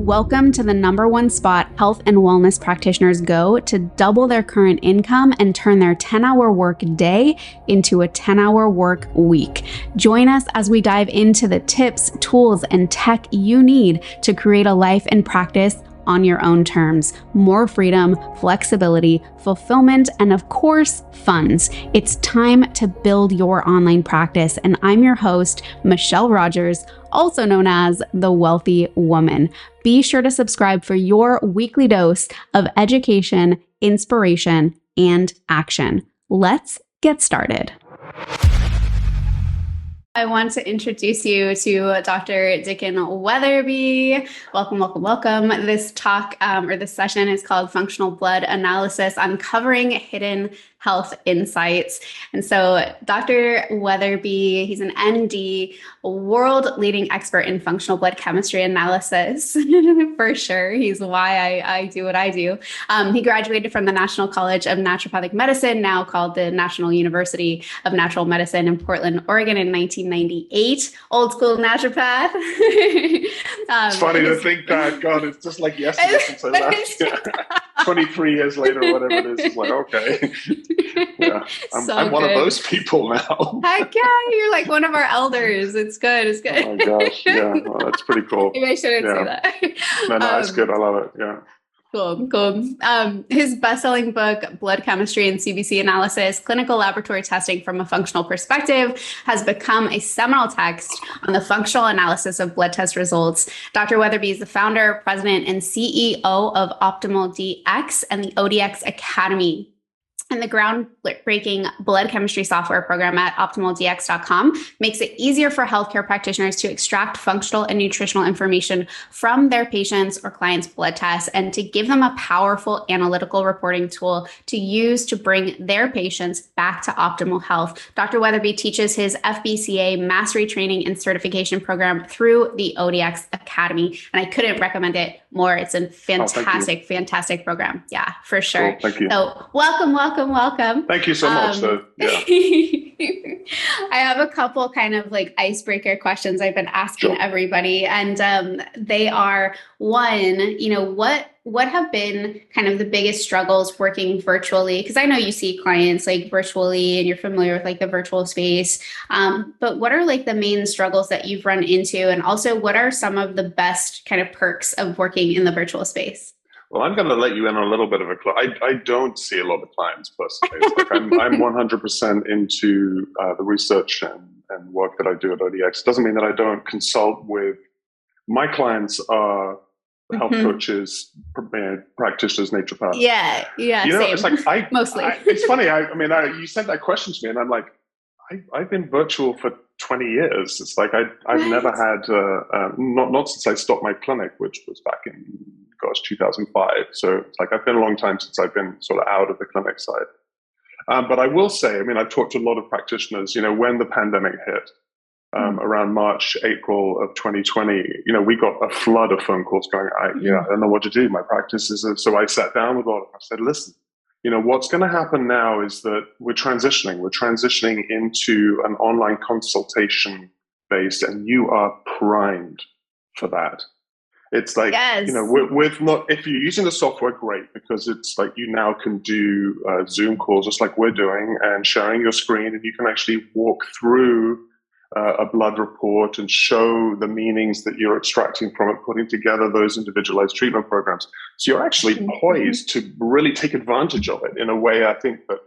Welcome to the #1 spot health and wellness practitioners go to double their current income and turn their 10-hour work day into a 10-hour work week. Join us as we dive into the tips, tools, and tech you need to create a life and practice on your own terms. More freedom, flexibility, fulfillment, and of course, funds. It's time to build your online practice. And I'm your host, Michelle Rogers, also known as the WELLthy Woman. Be sure to subscribe for your weekly dose of education, inspiration, and action. Let's get started. I want to introduce you to Dr. Dicken Weatherby. Welcome, welcome, welcome. This talk or this session is called Functional Blood Analysis, Uncovering Hidden Health Insights. And so Dr. Weatherby, he's an MD, a world-leading expert in functional blood chemistry analysis. For sure. He's why I do what I do. He graduated from the National College of Naturopathic Medicine, now called the National University of Natural Medicine in Portland, Oregon in 1998. Old school naturopath. It's funny to think that, God, it's just like yesterday since I left. 23 years later, or whatever it is, it's like, okay. Yeah, I'm one of those people now. Heck yeah, you're like one of our elders. It's good. It's good. Oh my gosh, yeah, well, that's pretty cool. Maybe I shouldn't say that. No, that's good. I love it. Yeah. Cool. His best-selling book, Blood Chemistry and CBC Analysis, Clinical Laboratory Testing from a Functional Perspective, has become a seminal text on the functional analysis of blood test results. Dr. Weatherby is the founder, president, and CEO of Optimal DX and the ODX Academy, and the groundbreaking blood chemistry software program at optimaldx.com makes it easier for healthcare practitioners to extract functional and nutritional information from their patients' or clients' blood tests and to give them a powerful analytical reporting tool to use to bring their patients back to optimal health. Dr. Weatherby teaches his FBCA mastery training and certification program through the ODX Academy, and I couldn't recommend it more. It's a fantastic program. Yeah, for sure. Cool. Thank you. So welcome. Thank you so much. Yeah. I have a couple kind of like icebreaker questions I've been asking everybody. And they are, one, what have been kind of the biggest struggles working virtually? Because I know you see clients like virtually and you're familiar with like the virtual space. But what are like the main struggles that you've run into? And also what are some of the best kind of perks of working in the virtual space? Well, I'm going to let you in on a little bit of a clue. I don't see a lot of clients personally. It's like I'm 100% into the research and work that I do at ODX. Doesn't mean that I don't consult with my clients are health coaches, practitioners, naturopaths. Yeah. Same. It's like mostly. It's funny. You sent that question to me, and I'm like, I've been virtual for 20 years. It's like I've never had not since I stopped my clinic, which was back in 2005. So it's like I've been a long time since I've been sort of out of the clinic side. But I will say, I've talked to a lot of practitioners. When the pandemic hit around March, April of 2020, we got a flood of phone calls going. I don't know what to do. My practice is so I sat down with all of them. I said, listen. What's going to happen now is that we're transitioning into an online consultation base, and you are primed for that. It's like, with not, if you're using the software, great, because it's like you now can do Zoom calls just like we're doing and sharing your screen, and you can actually walk through a blood report and show the meanings that you're extracting from it, putting together those individualized treatment programs. So you're actually poised to really take advantage of it in a way I think that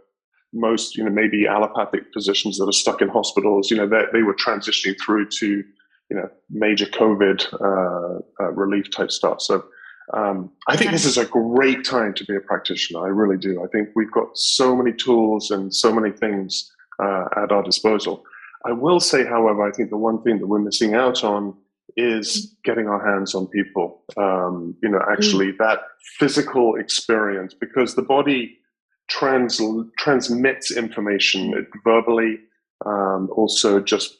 most, maybe allopathic physicians that are stuck in hospitals, they were transitioning through to, major COVID relief type stuff. So I think this is a great time to be a practitioner. I really do. I think we've got so many tools and so many things at our disposal. I will say, however, I think the one thing that we're missing out on is getting our hands on people, actually that physical experience, because the body transmits information verbally, also just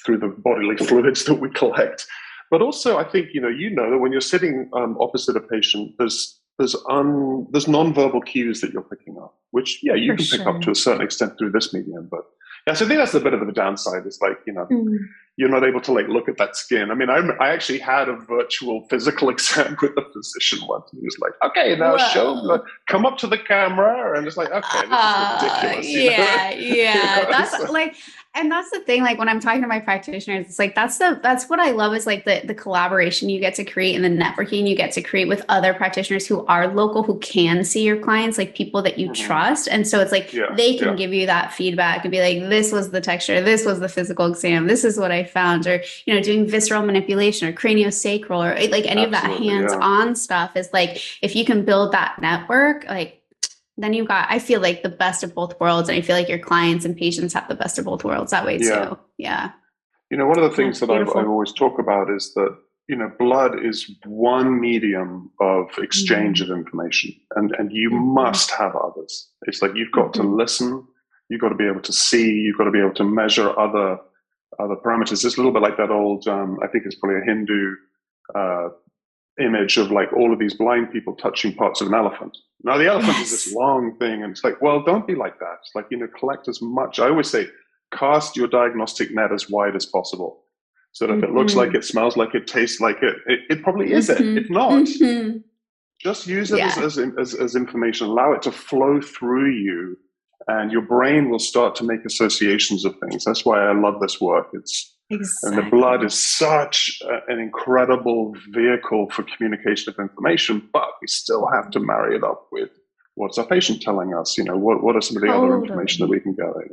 through the bodily fluids that we collect. But also, I think, that when you're sitting opposite a patient, there's nonverbal cues that you're picking up, which, you can pick up to a certain extent through this medium, but Yeah, so I think that's a bit of the downside. It's like, you're not able to like look at that skin. I mean, I actually had a virtual physical exam with the physician once. And he was like, okay, now come up to the camera. And it's like, okay, this is ridiculous. Yeah, yeah. That's So, like, and that's the thing, like when I'm talking to my practitioners, it's like that's what I love is like the collaboration you get to create and the networking you get to create with other practitioners who are local, who can see your clients, like people that you trust. And so it's like they can give you that feedback and be like, this was the texture, this was the physical exam, this is what I found, or doing visceral manipulation or craniosacral or like any of that hands-on stuff is like if you can build that network, like then you've got, I feel like the best of both worlds. And I feel like your clients and patients have the best of both worlds that way too. Yeah. One of the things that I've always talked about is that, blood is one medium of exchange of information and you must have others. It's like, you've got to listen, you've got to be able to see, you've got to be able to measure other parameters. It's a little bit like that old, I think it's probably a Hindu, image of like all of these blind people touching parts of an elephant. Now the elephant is this long thing, and it's like, well, don't be like that. It's like, collect as much. I always say, cast your diagnostic net as wide as possible. So that if it looks like it, smells like it, tastes like it, it probably is it. If not, just use it as information. Allow it to flow through you, and your brain will start to make associations of things. That's why I love this work. And the blood is such an incredible vehicle for communication of information, but we still have to marry it up with what's our patient telling us? What are some of the other information that we can gather?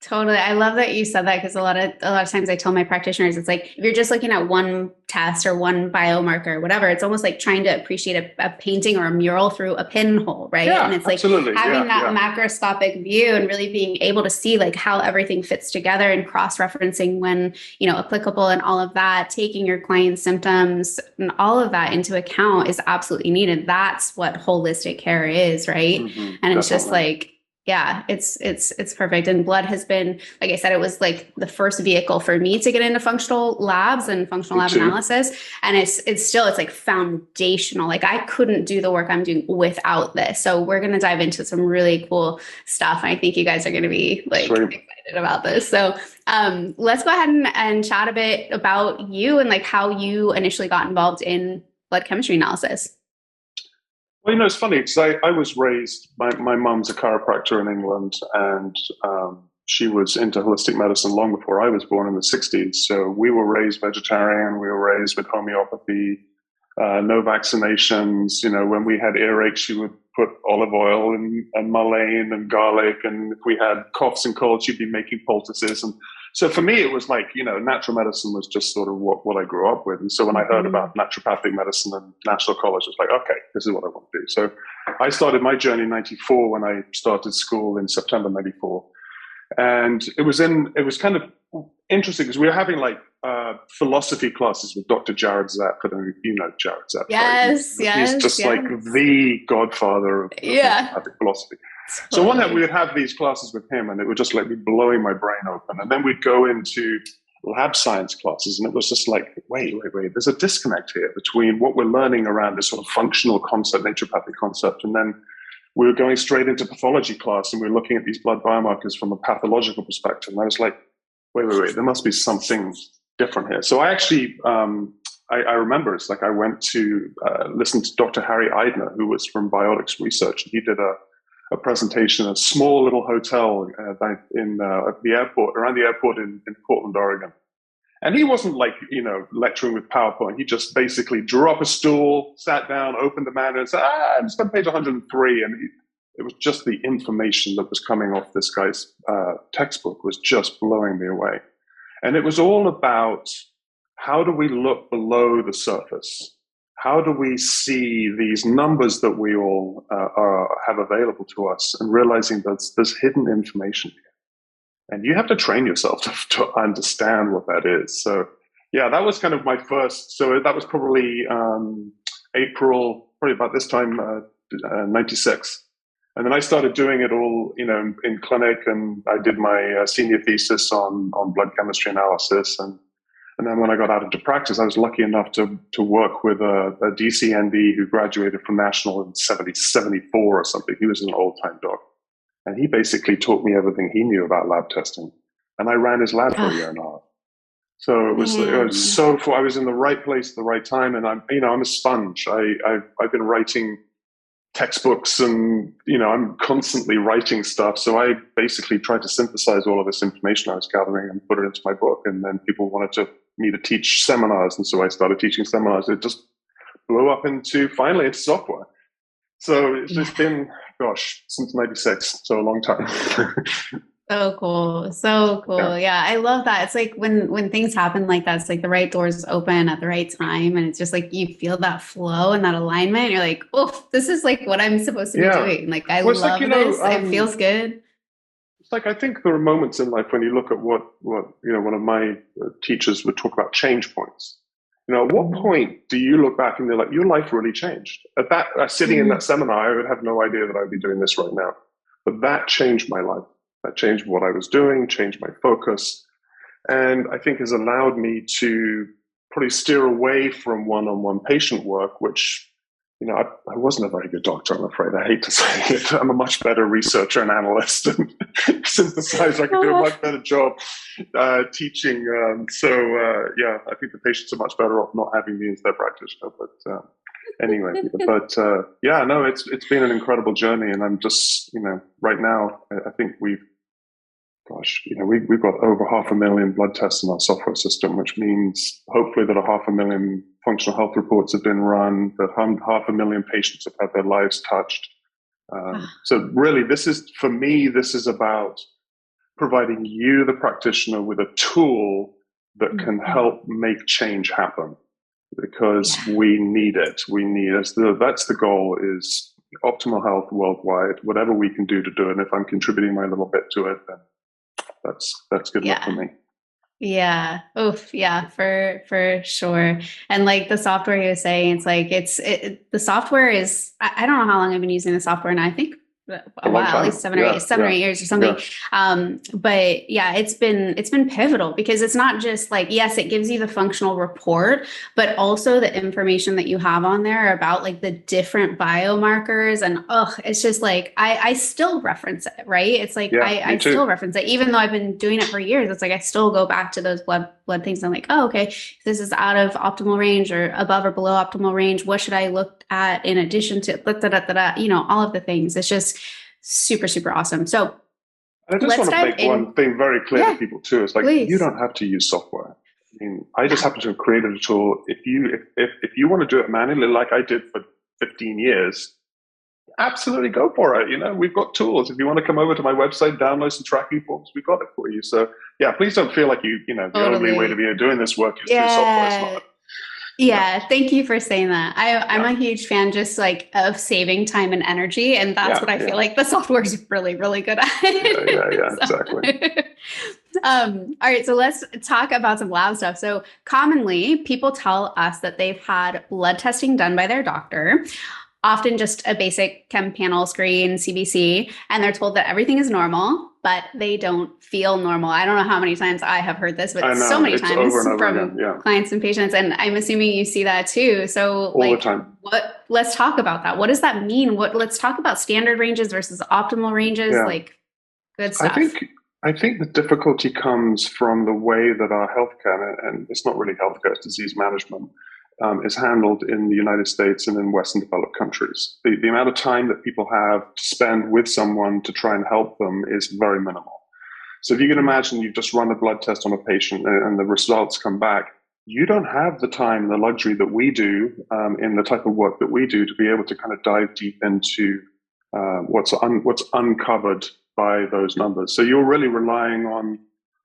Totally. I love that you said that because a lot of times I tell my practitioners, it's like, if you're just looking at one test or one biomarker or whatever, it's almost like trying to appreciate a painting or a mural through a pinhole, right? Yeah, and it's like having that macroscopic view and really being able to see like how everything fits together and cross-referencing when, applicable and all of that, taking your client's symptoms and all of that into account is absolutely needed. That's what holistic care is, right? And it's just like, yeah, it's perfect. And blood has been, like I said, it was like the first vehicle for me to get into functional labs and functional lab analysis. And it's like foundational. Like I couldn't do the work I'm doing without this. So we're going to dive into some really cool stuff. And I think you guys are going to be like excited about this. So let's go ahead and chat a bit about you and like how you initially got involved in blood chemistry analysis. Well, it's funny because I was raised, my mum's a chiropractor in England, and she was into holistic medicine long before I was born in the 60s. So we were raised vegetarian, we were raised with homeopathy, no vaccinations. When we had earaches, she would put olive oil and mullein and garlic. And if we had coughs and colds, she'd be making poultices. And so for me, it was like, natural medicine was just sort of what I grew up with. And so when I heard about naturopathic medicine and National College, I was like, okay, this is what I want to do. So I started my journey in 94 when I started school in September 94. And it was kind of interesting because we were having like philosophy classes with Dr. Jared Zapp. I don't know if you know Jared Zapp. Yes, right? He's just like the godfather of philosophy. So one night we would have these classes with him, and it would just like be blowing my brain open. And then we'd go into lab science classes, and it was just like, wait, there's a disconnect here between what we're learning around this sort of functional concept, naturopathic concept, and then we were going straight into pathology class, and we were looking at these blood biomarkers from a pathological perspective. And I was like, wait, there must be something different here. So I actually, I remember it's like I went to listen to Dr. Harry Eidner, who was from Biotics Research. He did a presentation in a small little hotel in the airport, around the airport in Portland, Oregon. And he wasn't like, lecturing with PowerPoint. He just basically drew up a stool, sat down, opened the manual and said, it's on page 103. And it was just the information that was coming off this guy's textbook was just blowing me away. And it was all about how do we look below the surface? How do we see these numbers that we all have available to us and realizing that there's hidden information here? And you have to train yourself to understand what that is. So, yeah, that was kind of my first. So that was probably April, probably about this time, 96. And then I started doing it all, in clinic, and I did my senior thesis on blood chemistry analysis. And then when I got out into practice, I was lucky enough to work with a DCND who graduated from National in 74 or something. He was an old-time doc. And he basically taught me everything he knew about lab testing. And I ran his lab for a year and a half. So it was so cool. I was in the right place at the right time. And I'm a sponge. I've been writing textbooks and, I'm constantly writing stuff. So I basically tried to synthesize all of this information I was gathering and put it into my book. And then people wanted me to teach seminars. And so I started teaching seminars. It just blew up finally into software. So it's just been, since 96. So a long time. So cool. So cool. Yeah. I love that. It's like when things happen like that, it's like the right doors open at the right time. And it's just like, you feel that flow and that alignment. And you're like, oh, this is like what I'm supposed to be doing. Like, I love this. It feels good. It's like, I think there are moments in life when you look at what one of my teachers would talk about change points. At what point do you look back and you're like, your life really changed? At that, sitting in that seminar, I would have no idea that I would be doing this right now. But that changed my life. That changed what I was doing, changed my focus, and I think has allowed me to probably steer away from one-on-one patient work, which, I wasn't a very good doctor, I'm afraid. I hate to say it. I'm a much better researcher and analyst and synthesizer. I can do a much better job teaching. I think the patients are much better off not having me as their practitioner. But anyway, it's been an incredible journey, and I'm just, right now, I think we've got over 500,000 blood tests in our software system, which means hopefully that 500,000 functional health reports have been run, that 500,000 patients have had their lives touched. So really, this is about providing you, the practitioner, with a tool that can help make change happen, because we need it. That's the goal, is optimal health worldwide, whatever we can do to do it. And if I'm contributing my little bit to it, then that's good enough for me. Yeah. Oof. Yeah, for sure. And like the software you were saying, it's like, the software is, I don't know how long I've been using the software now. I think a while, at least 7 or 8 years or something. But yeah, it's been pivotal, because it's not just like, yes, it gives you the functional report, but also the information that you have on there about like the different biomarkers. And it's just like, I still reference it, right? It's like, I still reference it, even though I've been doing it for years. It's like, I still go back to those blood things. I'm like, oh, okay, this is out of optimal range or above or below optimal range. What should I look at in addition to all of the things? It's just super, super awesome. So I just want to make one thing very clear to people too. It's like, you don't have to use software. I mean, I just happen to have created a tool. If you want to do it manually, like I did for 15 years, absolutely go for it. We've got tools. If you want to come over to my website, download some tracking forms, we've got it for you. So yeah, please don't feel like the only way to be doing this work is through software. It's not. Yeah, thank you for saying that. I'm a huge fan just like of saving time and energy. And that's what I feel like the software is really, really good at. Exactly. All right, so let's talk about some lab stuff. So commonly people tell us that they've had blood testing done by their doctor, often just a basic chem panel screen, CBC, and they're told that everything is normal, but they don't feel normal. I don't know how many times I have heard this, but so many times from clients and patients. And I'm assuming you see that too. So all the time. Let's talk about that. What does that mean? Let's talk about standard ranges versus optimal ranges, like good stuff. I think the difficulty comes from the way that our healthcare, and it's not really healthcare, it's disease management, is handled in the United States and in Western developed countries. The amount of time that people have to spend with someone to try and help them is very minimal. So if you can imagine you've just run a blood test on a patient and the results come back, you don't have the time and the luxury that we do in the type of work that we do to be able to kind of dive deep into what's uncovered by those numbers. So you're really relying on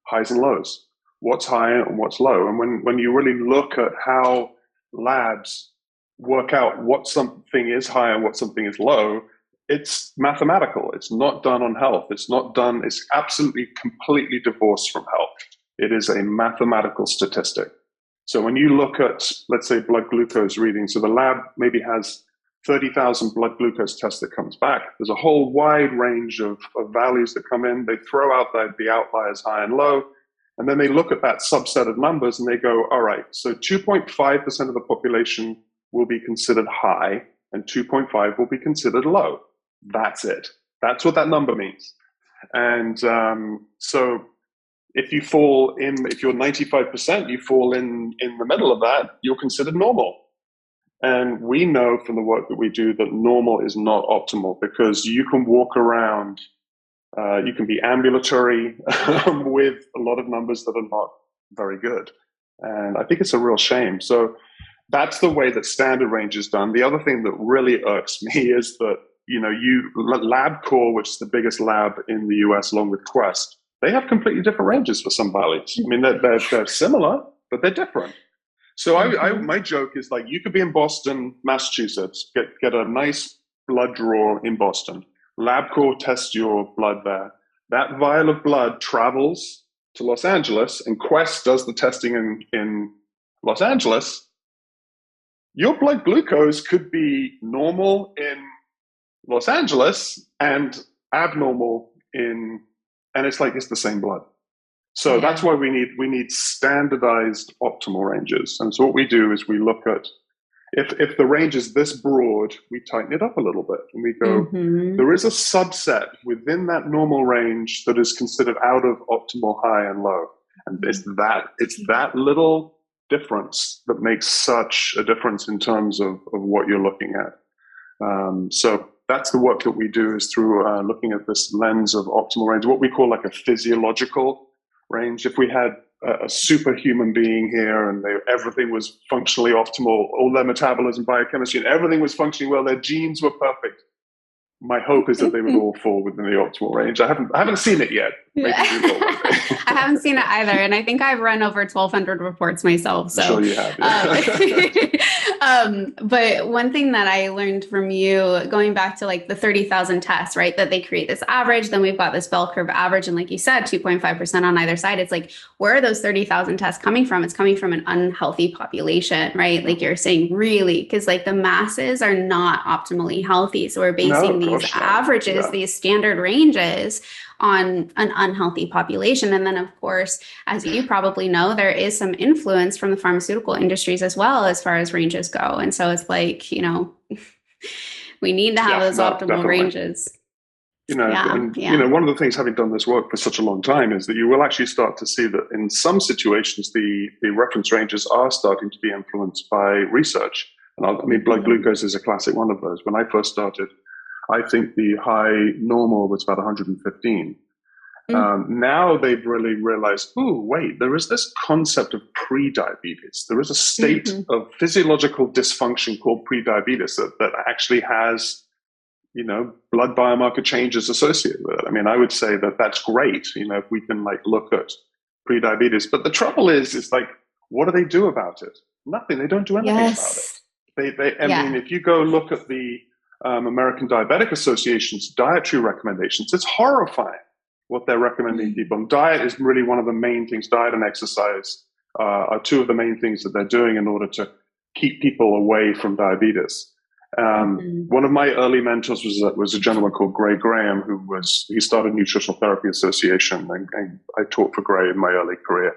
highs and lows, what's high and what's low. And when you really look at how labs work out what something is high and what something is low, it's mathematical. It's not done on health. It's absolutely completely divorced from health. It is a mathematical statistic. So when you look at, let's say, blood glucose readings, so the lab maybe has 30,000 blood glucose tests that comes back. There's a whole wide range of values that come in. They throw out the outliers high and low. And then they look at that subset of numbers and they go, all right, so 2.5% of the population will be considered high and 2.5 will be considered low. That's it. That's what that number means. And so if you're 95%, you fall in the middle of that, you're considered normal. And we know from the work that we do that normal is not optimal, because you can walk around, you can be ambulatory with a lot of numbers that are not very good. And I think it's a real shame. So that's the way that standard range is done. The other thing that really irks me is that, LabCorp, which is the biggest lab in the US along with Quest, they have completely different ranges for some values. I mean, they're similar, but they're different. So my joke is, like, you could be in Boston, Massachusetts, get a nice blood draw in Boston. LabCorp tests your blood there. That vial of blood travels to Los Angeles, and Quest does the testing in Los Angeles. Your blood glucose could be normal in Los Angeles and abnormal and it's the same blood. So that's why we need standardized optimal ranges. And so what we do is we look at, if the range is this broad, we tighten it up a little bit, and we go, there is a subset within that normal range that is considered out of optimal high and low. And it's that little difference that makes such a difference in terms of what you're looking at. So that's the work that we do, is through looking at this lens of optimal range, what we call like a physiological range. If we had a superhuman being here and everything was functionally optimal, all their metabolism, biochemistry, and everything was functioning well, their genes were perfect, my hope is that they would all fall within the optimal range. I haven't seen it yet. Maybe we will one day. I haven't seen it either, and I think I've run over 1,200 reports myself. So, sure you have. Yeah. But one thing that I learned from you, going back to like the 30,000 tests, right? That they create this average, then we've got this bell curve average, and like you said, 2.5% on either side. It's like, where are those 30,000 tests coming from? It's coming from an unhealthy population, right? Like you're saying, really, because like the masses are not optimally healthy. So we're basing these averages, these standard ranges on an unhealthy population. And then, of course, as you probably know, there is some influence from the pharmaceutical industries as well, as far as ranges go. And so it's like, we need to have those optimal ranges. One of the things, having done this work for such a long time, is that you will actually start to see that in some situations, the reference ranges are starting to be influenced by research. And blood glucose is a classic one of those. When I first started, I think the high normal was about 115. Now they've really realized, there is this concept of pre-diabetes. There is a state of physiological dysfunction called pre-diabetes that actually has, blood biomarker changes associated with it. I mean, I would say that that's great, if we can look at pre-diabetes. But the trouble is what do they do about it? Nothing. They don't do anything about it. I mean, if you go look at the American Diabetic Association's dietary recommendations, it's horrifying what they're recommending people. And diet is really one of the main things. Diet and exercise are two of the main things that they're doing in order to keep people away from diabetes. One of my early mentors was a gentleman called Gray Graham, he started Nutritional Therapy Association, and I taught for Gray in my early career.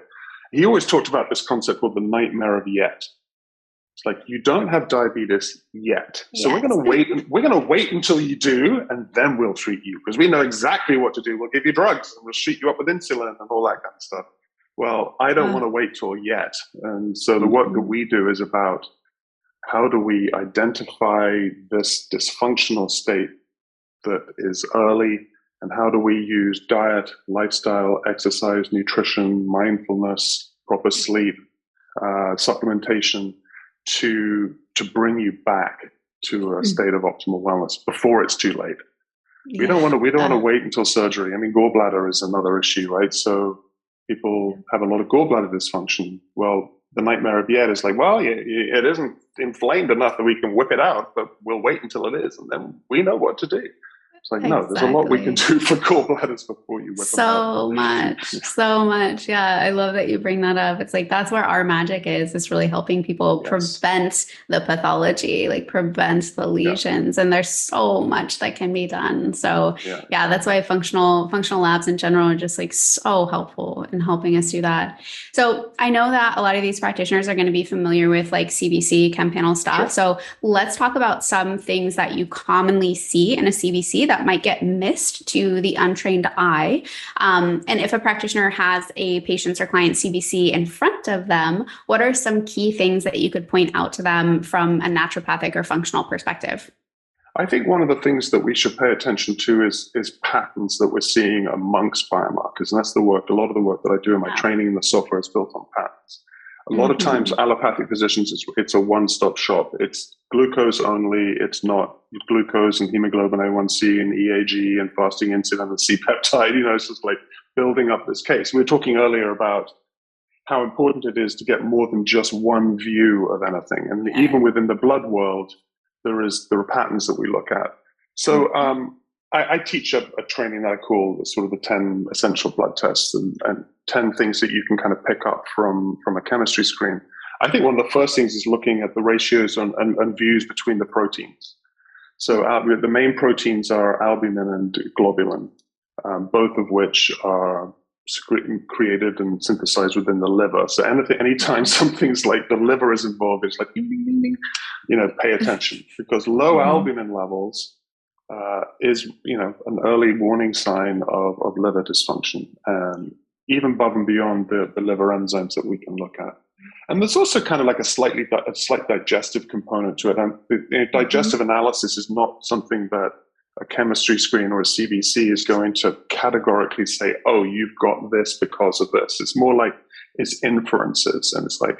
He always talked about this concept called the nightmare of yet. It's like, you don't have diabetes yet. So we're going to wait until you do, and then we'll treat you, because we know exactly what to do. We'll give you drugs, and we'll shoot you up with insulin and all that kind of stuff. Well, I don't want to wait till yet. And so the work that we do is about, how do we identify this dysfunctional state that is early, and how do we use diet, lifestyle, exercise, nutrition, mindfulness, proper sleep, supplementation, to bring you back to a state of optimal wellness before it's too late. We don't want to wait until surgery. I mean, gallbladder is another issue, right? So people have a lot of gallbladder dysfunction. Well, the nightmare of yet is it isn't inflamed enough that we can whip it out, but we'll wait until it is, and then we know what to do. It's like, no, there's a lot we can do for gallbladders before you whip them out. So much. Yeah, I love that you bring that up. It's like, that's where our magic is really helping people prevent the pathology, prevent the lesions. And there's so much that can be done. So that's why functional labs in general are just so helpful in helping us do that. So I know that a lot of these practitioners are going to be familiar with CBC, chem panel stuff. Sure. So let's talk about some things that you commonly see in a CBC that that might get missed to the untrained eye? And if a practitioner has a patient's or client's CBC in front of them, what are some key things that you could point out to them from a naturopathic or functional perspective? I think one of the things that we should pay attention to is patterns that we're seeing amongst biomarkers. And that's a lot of the work that I do in my training, and the software is built on patterns. A lot of times, allopathic physicians, it's a one-stop shop. It's glucose only. It's not glucose and hemoglobin A1C and EAG and fasting insulin and C-peptide. It's just like building up this case. We were talking earlier about how important it is to get more than just one view of anything. And even within the blood world, there are patterns that we look at. So I teach a training that I call sort of the 10 essential blood tests and 10 things that you can kind of pick up from a chemistry screen. I think one of the first things is looking at the ratios and views between the proteins. So the main proteins are albumin and globulin, both of which are created and synthesized within the liver. So anytime something's like the liver is involved, it's like, pay attention, because low albumin levels is, an early warning sign of liver dysfunction, and even above and beyond the liver enzymes that we can look at. And there's also kind of like a slight digestive component to it. And digestive analysis is not something that a chemistry screen or a CBC is going to categorically say, oh, you've got this because of this. It's more like it's inferences. And it's like,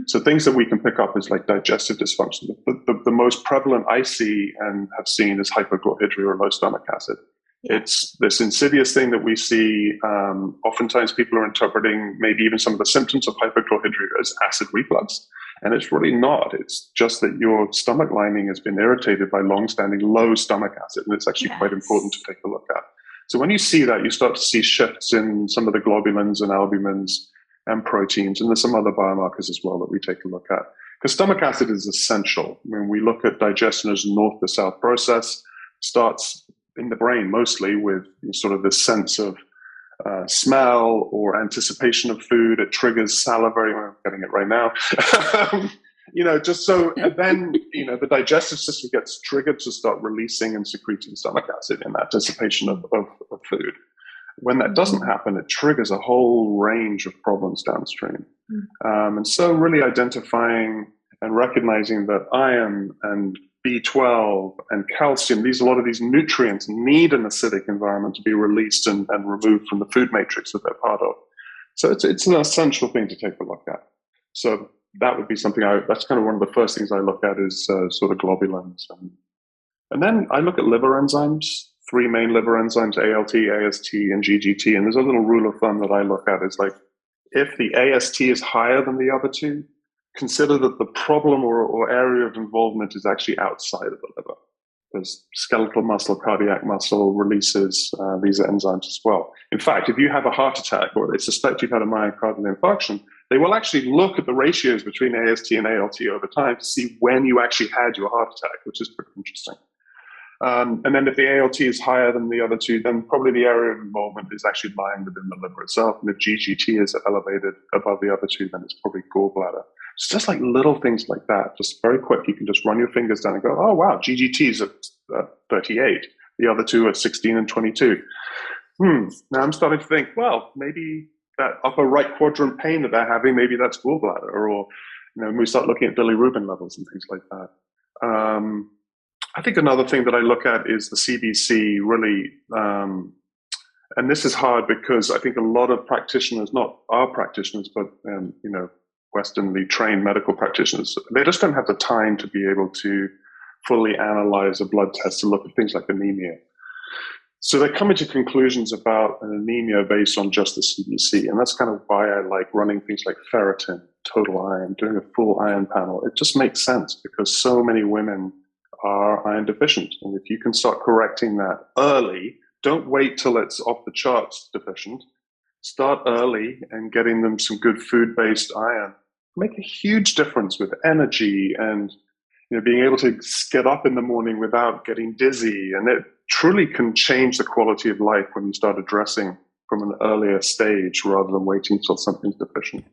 so things that we can pick up is like digestive dysfunction. The most prevalent I see and have seen is hypochlorhydria or low stomach acid. It's this insidious thing that we see. Oftentimes people are interpreting maybe even some of the symptoms of hypochlorhydria as acid reflux. And it's really not. It's just that your stomach lining has been irritated by long-standing low stomach acid. And it's actually quite important to take a look at. So when you see that, you start to see shifts in some of the globulins and albumins and proteins. And there's some other biomarkers as well that we take a look at. Because stomach acid is essential. When we look at digestion as a north to south process, starts in the brain mostly with sort of this sense of smell or anticipation of food. It triggers salivary. I'm getting it right now. Just so, and then, the digestive system gets triggered to start releasing and secreting stomach acid in anticipation of food. When that doesn't happen, it triggers a whole range of problems downstream. And so really identifying and recognizing that iron and B12 and calcium, a lot of these nutrients need an acidic environment to be released and removed from the food matrix that they're part of. So it's an essential thing to take a look at. So that would be something that's kind of one of the first things I look at is sort of globulins. And then I look at liver enzymes, 3 main liver enzymes, ALT, AST, and GGT. And there's a little rule of thumb that I look at is like, if the AST is higher than the other 2, consider that the problem or area of involvement is actually outside of the liver, because skeletal muscle, cardiac muscle releases these enzymes as well. In fact, if you have a heart attack or they suspect you've had a myocardial infarction, they will actually look at the ratios between AST and ALT over time to see when you actually had your heart attack, which is pretty interesting. And then if the ALT is higher than the other 2, then probably the area of involvement is actually lying within the liver itself. And if GGT is elevated above the other 2, then it's probably gallbladder. It's just like little things like that, just very quick. You can just run your fingers down and go, oh, wow, GGT is at 38. The other 2 are 16 and 22. Now I'm starting to think, well, maybe that upper right quadrant pain that they're having, maybe that's gallbladder. Or, we start looking at bilirubin levels and things like that. I think another thing that I look at is the CBC really, and this is hard because I think a lot of practitioners, not our practitioners, but, Westernly trained medical practitioners, they just don't have the time to be able to fully analyze a blood test to look at things like anemia. So they're coming to conclusions about an anemia based on just the CBC. And that's kind of why I like running things like ferritin, total iron, doing a full iron panel. It just makes sense because so many women are iron deficient. And if you can start correcting that early, don't wait till it's off the charts deficient. Start early and getting them some good food-based iron. Make a huge difference with energy and being able to get up in the morning without getting dizzy. And it truly can change the quality of life when you start addressing from an earlier stage rather than waiting till something's deficient.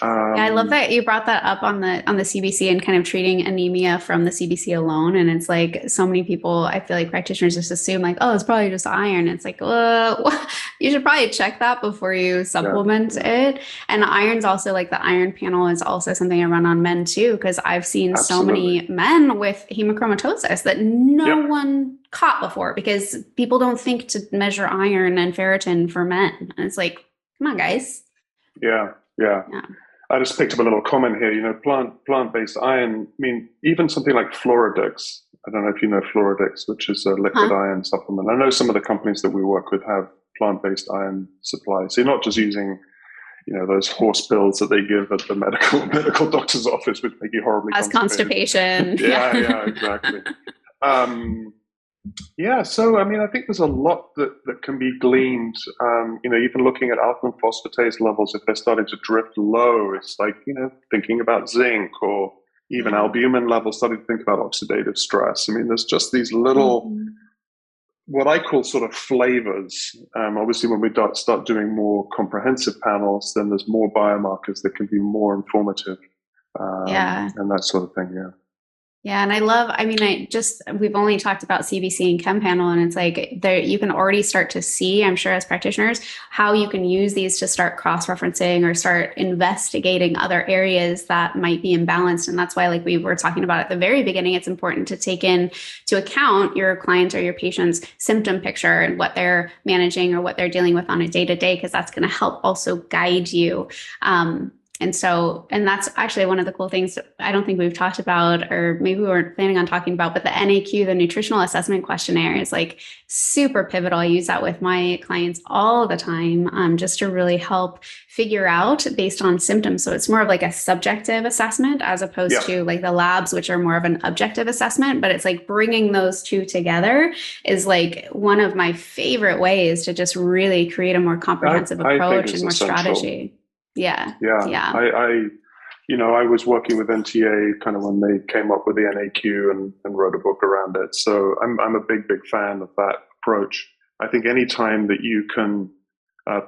Yeah, I love that you brought that up on the CBC and kind of treating anemia from the CBC alone. And it's like so many people, I feel like practitioners just assume like, oh, it's probably just iron. It's like, you should probably check that before you supplement it. And iron's also like the iron panel is also something I run on men too, because I've seen so many men with hemochromatosis that no one caught before because people don't think to measure iron and ferritin for men. And it's like, come on, guys. Yeah. I just picked up a little comment here. You know, plant-based iron. I mean, even something like Floradix. I don't know if you know Floradix, which is a liquid iron supplement. I know some of the companies that we work with have plant-based iron supply. So you're not just using, you know, those horse pills that they give at the medical doctor's office, which make you horribly constipation. Yeah, exactly. So I mean, I think there's a lot that can be gleaned. You know, even looking at alkaline phosphatase levels, if they're starting to drift low, it's like, you know, thinking about zinc, or even albumin levels, starting to think about oxidative stress. I mean, there's just these little, what I call sort of flavors. Obviously, when we start doing more comprehensive panels, then there's more biomarkers that can be more informative, and that sort of thing. Yeah. And we've only talked about CBC and Chem Panel, and it's like there, you can already start to see, I'm sure as practitioners, how you can use these to start cross-referencing or start investigating other areas that might be imbalanced. And that's why, like we were talking about at the very beginning, it's important to take into account your client or your patient's symptom picture and what they're managing or what they're dealing with on a day-to-day, because that's going to help also guide you. And that's actually one of the cool things I don't think we've talked about, or maybe we weren't planning on talking about, but the NAQ, the Nutritional Assessment Questionnaire, is like super pivotal. I use that with my clients all the time, just to really help figure out based on symptoms. So it's more of like a subjective assessment as opposed to like the labs, which are more of an objective assessment. But it's like bringing those two together is like one of my favorite ways to just really create a more comprehensive approach and more strategy. Yeah. I was working with NTA kind of when they came up with the NAQ and wrote a book around it. So I'm a big fan of that approach. I think any time that you can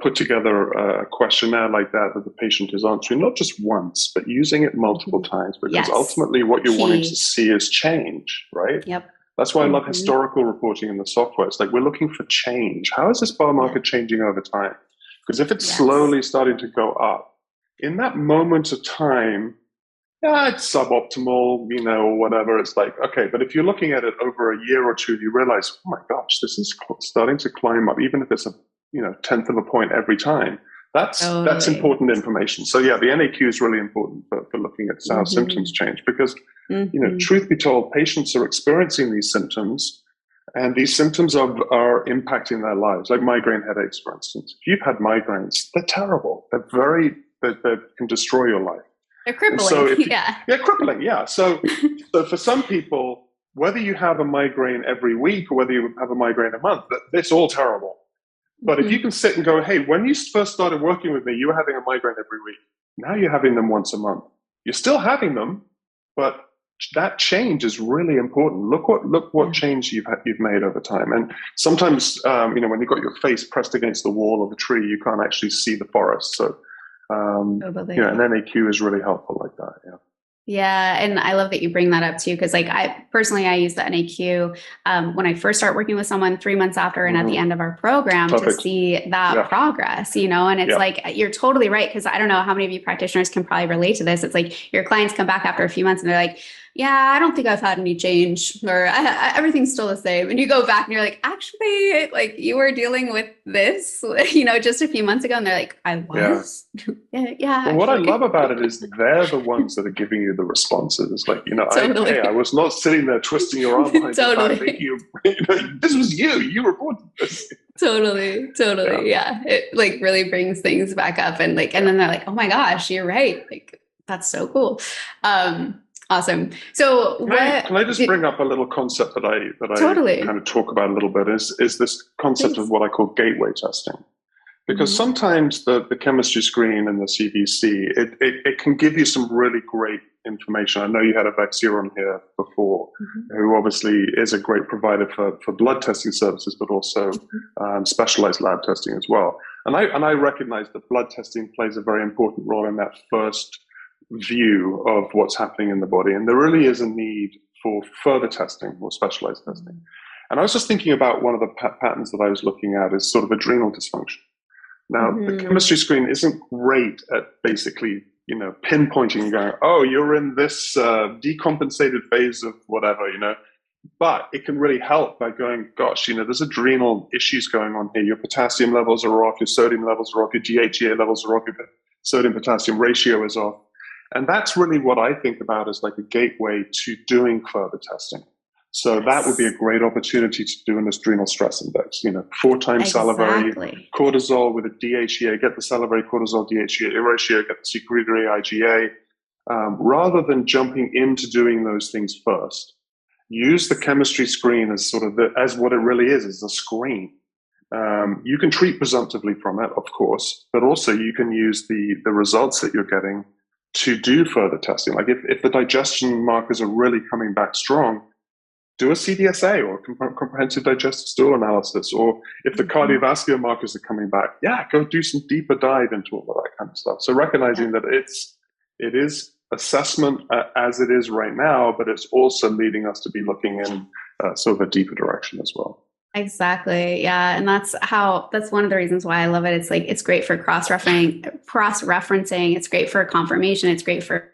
put together a questionnaire like that the patient is answering, not just once, but using it multiple times, because ultimately what you're wanting to see is change, right? Yep. That's why I love historical reporting in the software. It's like we're looking for change. How is this biomarker changing over time? Because if it's slowly starting to go up, in that moment of time, it's suboptimal, you know, or whatever. It's like, okay, but if you're looking at it over a year or two, you realize, oh my gosh, this is starting to climb up, even if it's a, you know, 1/10 of a point every time. That's important information. So yeah, the NAQ is really important for looking at how symptoms change, because, you know, truth be told, patients are experiencing these symptoms. And these symptoms are impacting their lives, like migraine headaches, for instance. If you've had migraines, they're terrible. They can destroy your life. They're crippling. They're crippling, yeah. So for some people, whether you have a migraine every week or whether you have a migraine a month, it's all terrible. But if you can sit and go, hey, when you first started working with me, you were having a migraine every week. Now you're having them once a month. You're still having them, but that change is really important. Look what change you've made over time. And sometimes, you know, when you've got your face pressed against the wall of a tree, you can't actually see the forest. So, you know, an NAQ is really helpful like that. Yeah. Yeah. And I love that you bring that up too. Cause like I use the NAQ when I first start working with someone 3 months after and at the end of our program to see that progress, you know, and it's like, you're totally right. Cause I don't know how many of you practitioners can probably relate to this. It's like your clients come back after a few months and they're like, yeah, I don't think I've had any change, or everything's still the same. And you go back and you're like, actually, like you were dealing with this, you know, just a few months ago. And they're like, I was. Yeah. Well, what I love about it is they're the ones that are giving you the responses. It's like, you know, I was not sitting there twisting your arm behind your back thinking you know, this was you reported this. Totally. Yeah. It like really brings things back up and like, and then they're like, oh my gosh, you're right. Like, that's so cool. Awesome. So can I just bring up a little concept that I kind of talk about a little bit is this concept of what I call gateway testing. Because sometimes the chemistry screen and the CBC, it can give you some really great information. I know you had a Vexia on here before, who obviously is a great provider for blood testing services, but also specialized lab testing as well. And I recognize that blood testing plays a very important role in that first view of what's happening in the body. And there really is a need for further testing or specialized testing. And I was just thinking about one of the patterns that I was looking at is sort of adrenal dysfunction. Now, the chemistry screen isn't great at basically, pinpointing and going, oh, you're in this decompensated phase of whatever, but it can really help by going, gosh, there's adrenal issues going on here. Your potassium levels are off, your sodium levels are off, your DHEA levels are off, your sodium potassium ratio is off. And that's really what I think about as like a gateway to doing further testing. So that would be a great opportunity to do an adrenal stress index, 4 times salivary cortisol with a DHEA, get the salivary cortisol DHEA ratio, get the secretory IgA, rather than jumping into doing those things first. Use the chemistry screen as sort of as what it really is a screen. You can treat presumptively from it, of course, but also you can use the results that you're getting to do further testing. Like if the digestion markers are really coming back strong, do a CDSA or comprehensive digestive stool analysis. Or if the cardiovascular markers are coming back, go do some deeper dive into all of that kind of stuff. So recognizing that it is assessment as it is right now, but it's also leading us to be looking in sort of a deeper direction as well. Exactly. Yeah. And that's one of the reasons why I love it. It's like, it's great for cross-referencing. It's great for confirmation. It's great for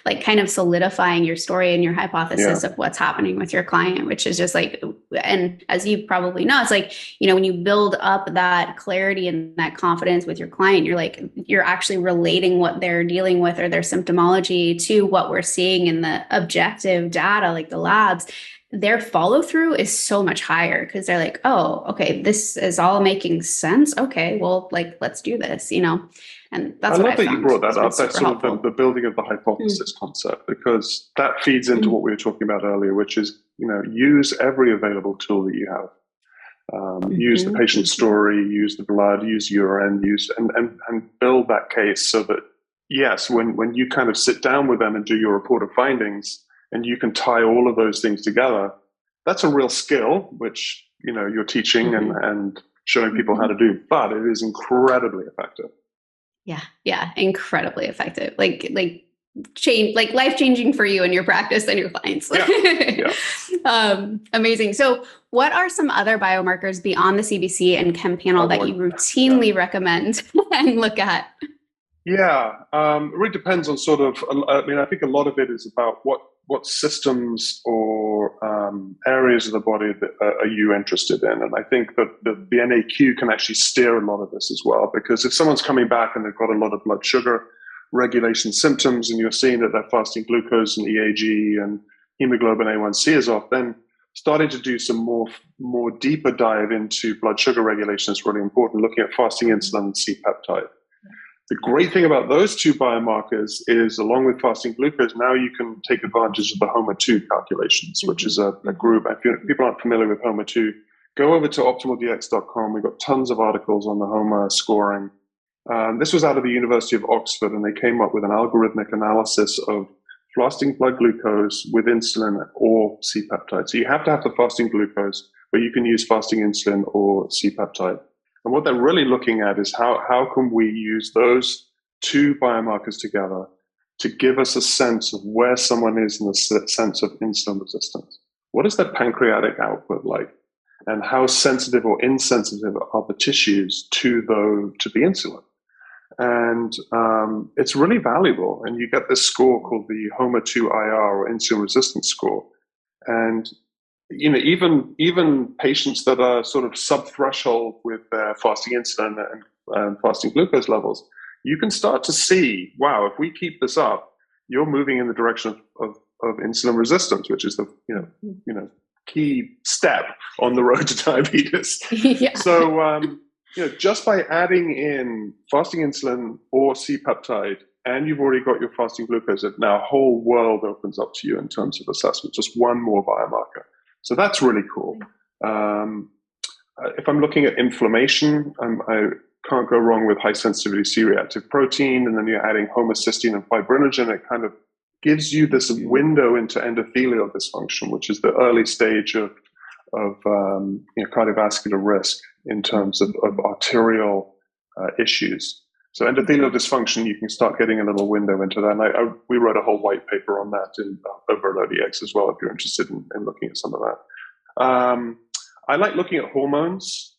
like kind of solidifying your story and your hypothesis of what's happening with your client, which is just like, and as you probably know, it's like, when you build up that clarity and that confidence with your client, you're actually relating what they're dealing with or their symptomology to what we're seeing in the objective data, like the labs. Their follow through is so much higher because they're like, oh, okay, this is all making sense. Okay, well, like, let's do this, And that's I love that you brought that up. That's sort of the building of the hypothesis concept, because that feeds into what we were talking about earlier, which is, use every available tool that you have. Use the patient story, use the blood, use urine, and build that case so that, yes, when you kind of sit down with them and do your report of findings, and you can tie all of those things together, that's a real skill, which, you're teaching and showing people how to do, but it is incredibly effective. Yeah. Incredibly effective. Like life-changing for you and your practice and your clients. Amazing. So what are some other biomarkers beyond the CBC and Chem panel that you routinely recommend and look at? Yeah, it really depends on sort of, I think a lot of it is about what systems or areas of the body that are you interested in. And I think that the NAQ can actually steer a lot of this as well, because if someone's coming back and they've got a lot of blood sugar regulation symptoms and you're seeing that their fasting glucose and EAG and hemoglobin A1C is off, then starting to do some more deeper dive into blood sugar regulation is really important, looking at fasting insulin and C-peptide. The great thing about those two biomarkers is, along with fasting glucose, now you can take advantage of the HOMA2 calculations, which is a group. If people aren't familiar with HOMA2, go over to optimaldx.com. We've got tons of articles on the HOMA scoring. This was out of the University of Oxford, and they came up with an algorithmic analysis of fasting blood glucose with insulin or C-peptide. So you have to have the fasting glucose, but you can use fasting insulin or C-peptide. And what they're really looking at is how can we use those two biomarkers together to give us a sense of where someone is in the sense of insulin resistance. What is their pancreatic output like? And how sensitive or insensitive are the tissues to the insulin? And it's really valuable. And you get this score called the HOMA2-IR, or insulin resistance score. And even patients that are sort of sub-threshold with their fasting insulin and fasting glucose levels, you can start to see, wow, if we keep this up, you're moving in the direction of insulin resistance, which is the key step on the road to diabetes. So just by adding in fasting insulin or C-peptide, and you've already got your fasting glucose, now a whole world opens up to you in terms of assessment, just one more biomarker. So that's really cool. If I'm looking at inflammation, I can't go wrong with high sensitivity C-reactive protein, and then you're adding homocysteine and fibrinogen. It kind of gives you this window into endothelial dysfunction, which is the early stage of cardiovascular risk in terms of arterial issues. So endothelial dysfunction, you can start getting a little window into that. And we wrote a whole white paper on that over at ODX as well, if you're interested in looking at some of that. I like looking at hormones,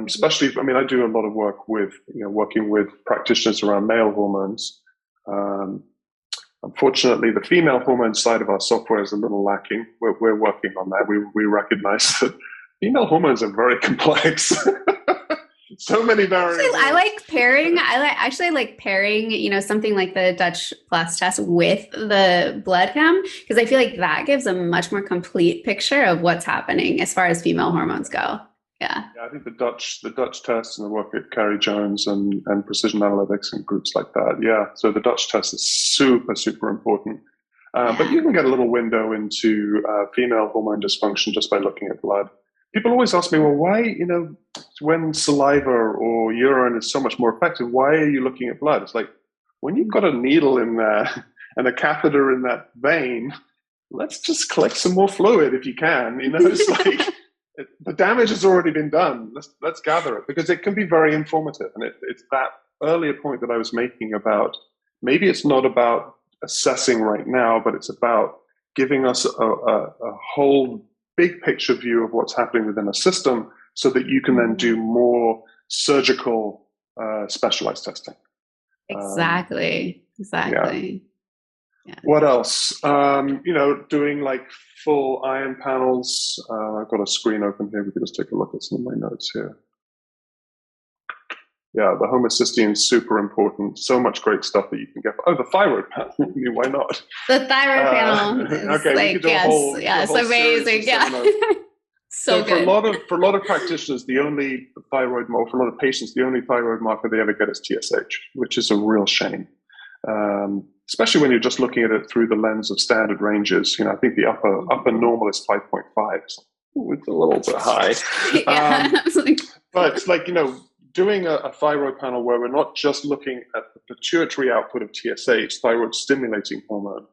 especially, I do a lot of work with, working with practitioners around male hormones. Unfortunately, the female hormone side of our software is a little lacking. We're working on that. We recognize that female hormones are very complex. So many variables. Actually, I like pairing. I like pairing, something like the Dutch blast test with the blood chem, because I feel like that gives a much more complete picture of what's happening as far as female hormones go. Yeah. I think the Dutch test and the work at Carrie Jones and Precision Analytics and groups like that. Yeah. So the Dutch test is super, super important. But you can get a little window into female hormone dysfunction just by looking at blood. People always ask me, well, why, when saliva or urine is so much more effective, why are you looking at blood? It's like, when you've got a needle in there and a catheter in that vein, let's just collect some more fluid if you can. It's like the damage has already been done. Let's gather it, because it can be very informative. And it's that earlier point that I was making about, maybe it's not about assessing right now, but it's about giving us a whole big picture view of what's happening within a system, so that you can then do more surgical, specialized testing. Exactly. Yeah. What else? Doing like full ion panels. I've got a screen open here. We can just take a look at some of my notes here. Yeah, the homocysteine is super important. So much great stuff that you can get. Oh, the thyroid panel. Why not? The thyroid panel is okay, it's amazing. Yeah. So for a lot of practitioners, the only thyroid, or for a lot of patients, the only thyroid marker they ever get is TSH, which is a real shame. Especially when you're just looking at it through the lens of standard ranges. I think the upper normal is 5.5. It's a little bit high. But it's like, doing a thyroid panel where we're not just looking at the pituitary output of TSH, thyroid stimulating hormone,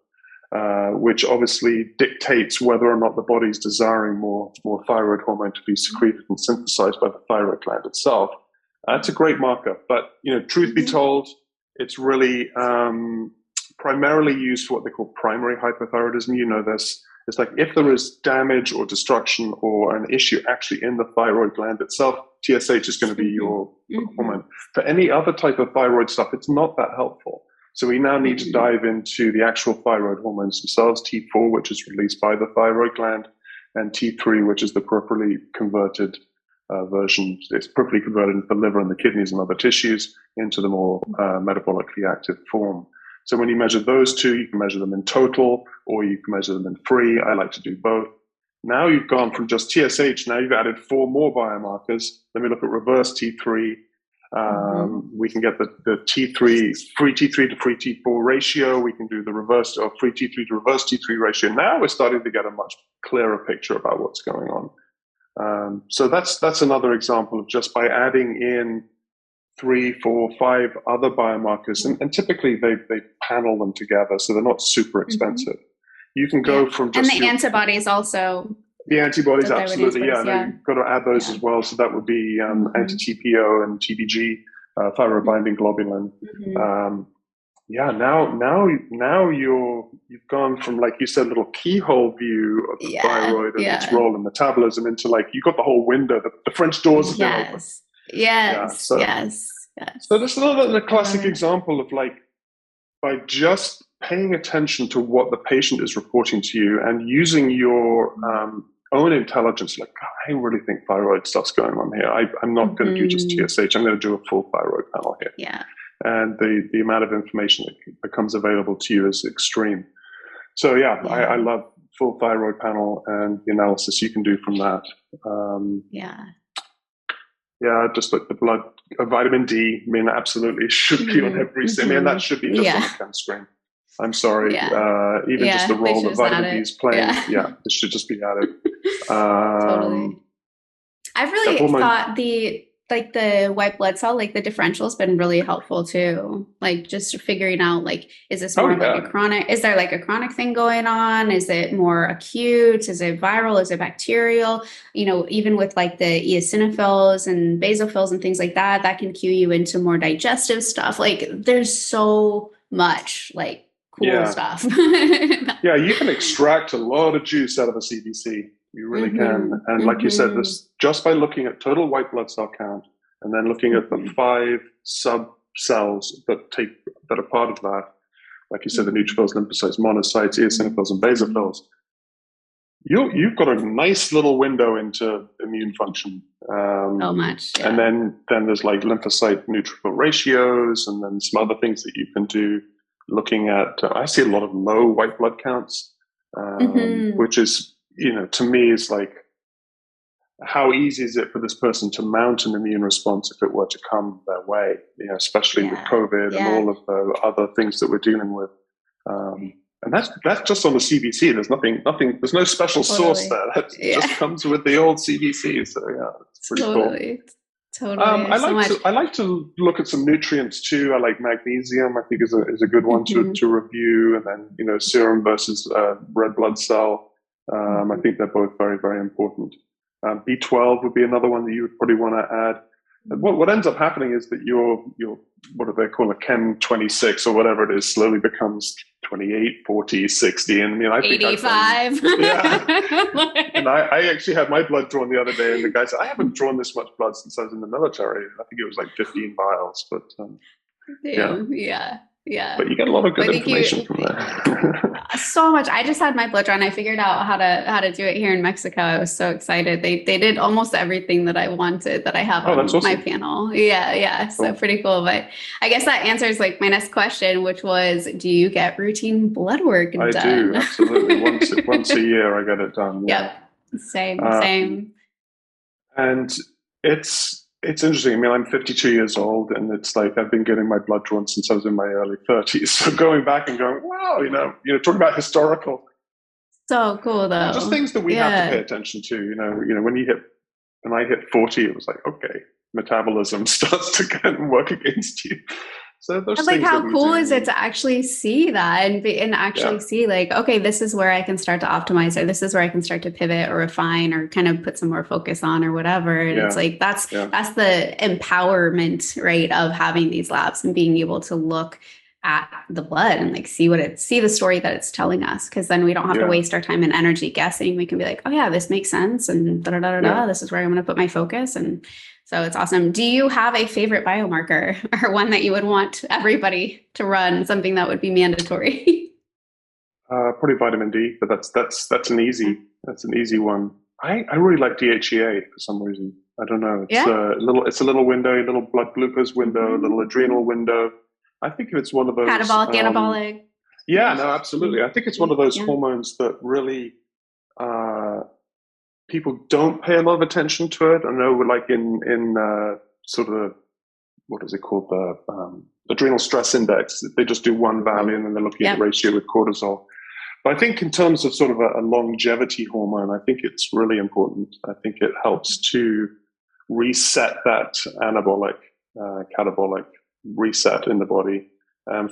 which obviously dictates whether or not the body's desiring more thyroid hormone to be secreted and synthesized by the thyroid gland itself. That's a great marker. But, truth be told, it's really primarily used for what they call primary hypothyroidism. You know this. It's like if there is damage or destruction or an issue actually in the thyroid gland itself, TSH is going to be your hormone. For any other type of thyroid stuff, it's not that helpful. So we now need to dive into the actual thyroid hormones themselves, T4, which is released by the thyroid gland, and T3, which is the peripherally converted version. It's peripherally converted into the liver and the kidneys and other tissues into the more metabolically active form. So when you measure those two, you can measure them in total, or you can measure them in free. I like to do both. Now you've gone from just TSH, now you've added 4 more biomarkers. Let me look at reverse T3. We can get the T3, free T3 to free T4 ratio. We can do the reverse, or free T3 to reverse T3 ratio. Now we're starting to get a much clearer picture about what's going on. So that's another example of just by adding in 3, 4, 5 other biomarkers, and typically they panel them together, so they're not super expensive. You can go from just... And the antibodies also. The antibodies, absolutely, you've got to add those as well. So that would be anti-TPO and TBG, thyroid binding globulin. Now you've gone from, like you said, little keyhole view of the thyroid and its role in metabolism into, like, you've got the whole window, the French doors have been open. Yes. So this is another classic example of, like, by just paying attention to what the patient is reporting to you and using your own intelligence, like, God, I really think thyroid stuff's going on here. I'm not going to do just TSH. I'm going to do a full thyroid panel here. Yeah. And the amount of information that becomes available to you is extreme. So I love full thyroid panel and the analysis you can do from that. Just like the blood, vitamin D. I mean, absolutely should be on every. I mean, that should be just on a chem screen. I'm sorry. Even just the role that vitamin D is playing. This should just be added. Totally. I've really thought like the white blood cell, like the differential has been really helpful too. Like just figuring out like, is this Oh more of like yeah. a chronic, is there like a chronic thing going on? Is it more acute? Is it viral? Is it bacterial? You know, even with like the eosinophils and basophils and things like that, that can cue you into more digestive stuff. Like there's so much like cool Yeah. stuff. Yeah, you can extract a lot of juice out of a CBC. You really can. And like you said, Mm-hmm. this just by looking at total white blood cell count and then looking at the 5 sub cells that are part of that, like you said, the neutrophils, lymphocytes, monocytes, eosinophils, and basophils, you've got a nice little window into immune function. So much. Yeah. And then there's like lymphocyte neutrophil ratios, and then some other things that you can do. Looking at, I see a lot of low white blood counts, which is, to me is like, how easy is it for this person to mount an immune response if it were to come their way, especially with COVID and all of the other things that we're dealing with. And that's just on the CBC. There's nothing, there's no special sauce there. That just comes with the old CBC. So yeah, it's pretty cool. Totally. I like to look at some nutrients too. I like magnesium. I think is a good one to review, and then serum versus red blood cell. I think they're both very, very important. B12 would be another one that you would probably want to add. And what ends up happening is that your what do they call a Chem 26 or whatever it is slowly becomes 28, 40, 60, and I think 85. And I actually had my blood drawn the other day, and the guy said, I haven't drawn this much blood since I was in the military. I think it was like 15 vials, but yeah. But you get a lot of good information from there. So much. I just had my blood drawn. I figured out how to do it here in Mexico. I was so excited. They did almost everything that I wanted that I have on my panel. Yeah. So pretty cool. But I guess that answers like my next question, which was, do you get routine blood work done? I do, absolutely. Once a year I get it done. Yeah. Yep. Same. And it's interesting. I'm 52 years old, and it's like I've been getting my blood drawn since I was in my early 30s. So going back and going, wow, talking about historical. So cool, though. Just things that we have to pay attention to. When I hit 40, it was like, okay, metabolism starts to kind of work against you. So those like, how cool is it to actually see that and actually see like, okay, this is where I can start to optimize, or this is where I can start to pivot or refine or kind of put some more focus on or whatever. And it's like, that's the empowerment, right, of having these labs and being able to look at the blood and like see the story that it's telling us. Cause then we don't have to waste our time and energy guessing. We can be like, oh yeah, this makes sense. And this is where I'm going to put my focus. And so it's awesome. Do you have a favorite biomarker or one that you would want everybody to run, something that would be mandatory? Probably vitamin D, but that's an easy one. I really like DHEA for some reason. I don't know. It's a little window, a little blood glucose window, a little adrenal window. I think it's one of those catabolic, anabolic. Yeah, no, absolutely. I think it's one of those hormones that really people don't pay a lot of attention to it. I know, like in sort of what is it called, the adrenal stress index. They just do one value and then they're looking at the ratio with cortisol. But I think in terms of sort of a longevity hormone, I think it's really important. I think it helps to reset that anabolic, catabolic reset in the body.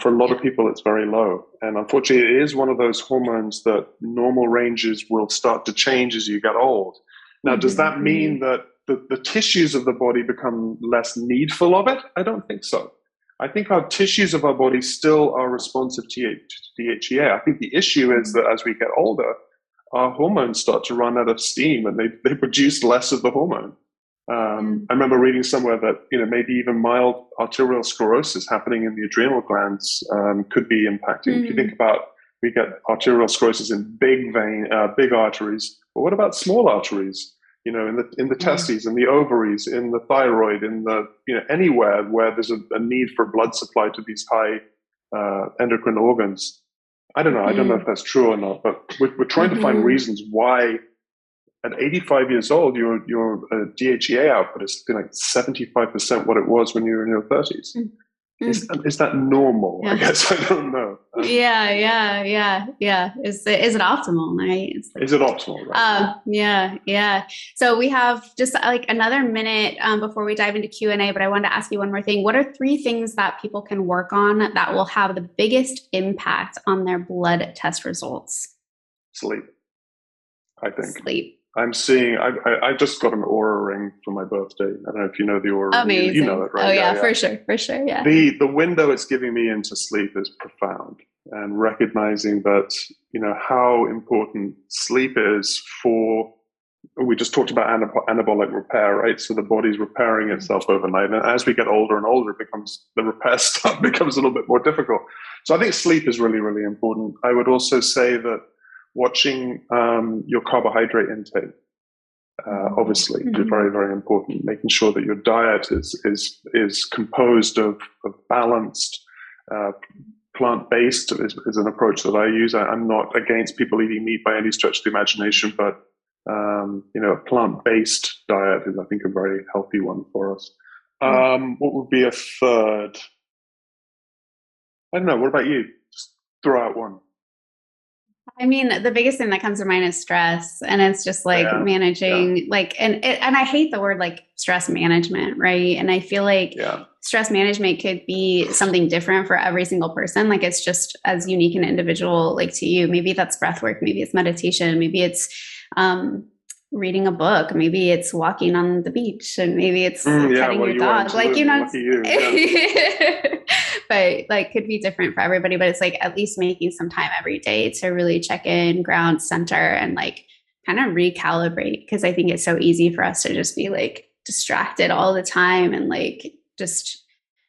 For a lot of people, it's very low. And unfortunately, it is one of those hormones that normal ranges will start to change as you get old. Now, does that mean that the tissues of the body become less needful of it? I don't think so. I think our tissues of our body still are responsive to DHEA. I think the issue is that as we get older, our hormones start to run out of steam and they produce less of the hormone. I remember reading somewhere that maybe even mild arterial sclerosis happening in the adrenal glands could be impacting. If you think about, we get arterial sclerosis in big arteries, but what about small arteries? In the testes, in the ovaries, in the thyroid, in the anywhere where there's a need for blood supply to these high endocrine organs. I don't know. I don't know if that's true or not, but we're trying to find reasons why. At 85 years old, your DHEA output is something like 75% what it was when you were in your 30s. Is that normal? Yeah. I guess I don't know. Yeah. Is it optimal? Right? Is it optimal? Right? Yeah. So we have just like another minute before we dive into Q&A, but I wanted to ask you one more thing. What are 3 things that people can work on that will have the biggest impact on their blood test results? Sleep, I think. Sleep. I'm seeing. I just got an Aura ring for my birthday. I don't know if you know the Aura. Amazing. You know it, right? Oh yeah, for sure. Yeah. The window it's giving me into sleep is profound, and recognizing that how important sleep is for. We just talked about anabolic repair, right? So the body's repairing itself overnight, and as we get older and older, the repair stuff becomes a little bit more difficult. So I think sleep is really, really important. I would also say that watching your carbohydrate intake, obviously, is very, very important. Making sure that your diet is composed of balanced, plant-based is an approach that I use. I'm not against people eating meat by any stretch of the imagination, but a plant-based diet is, I think, a very healthy one for us. What would be a third? I don't know. What about you? Just throw out one. I mean, the biggest thing that comes to mind is stress, and it's just like managing, and I hate the word like stress management, right? And I feel like stress management could be something different for every single person. Like it's just as unique and individual, like to you. Maybe that's breath work, maybe it's meditation, maybe it's reading a book, maybe it's walking on the beach, and maybe it's petting your dog. Like but like could be different for everybody, but it's like at least making some time every day to really check in, ground, center, and like kind of recalibrate, because I think it's so easy for us to just be like distracted all the time and like just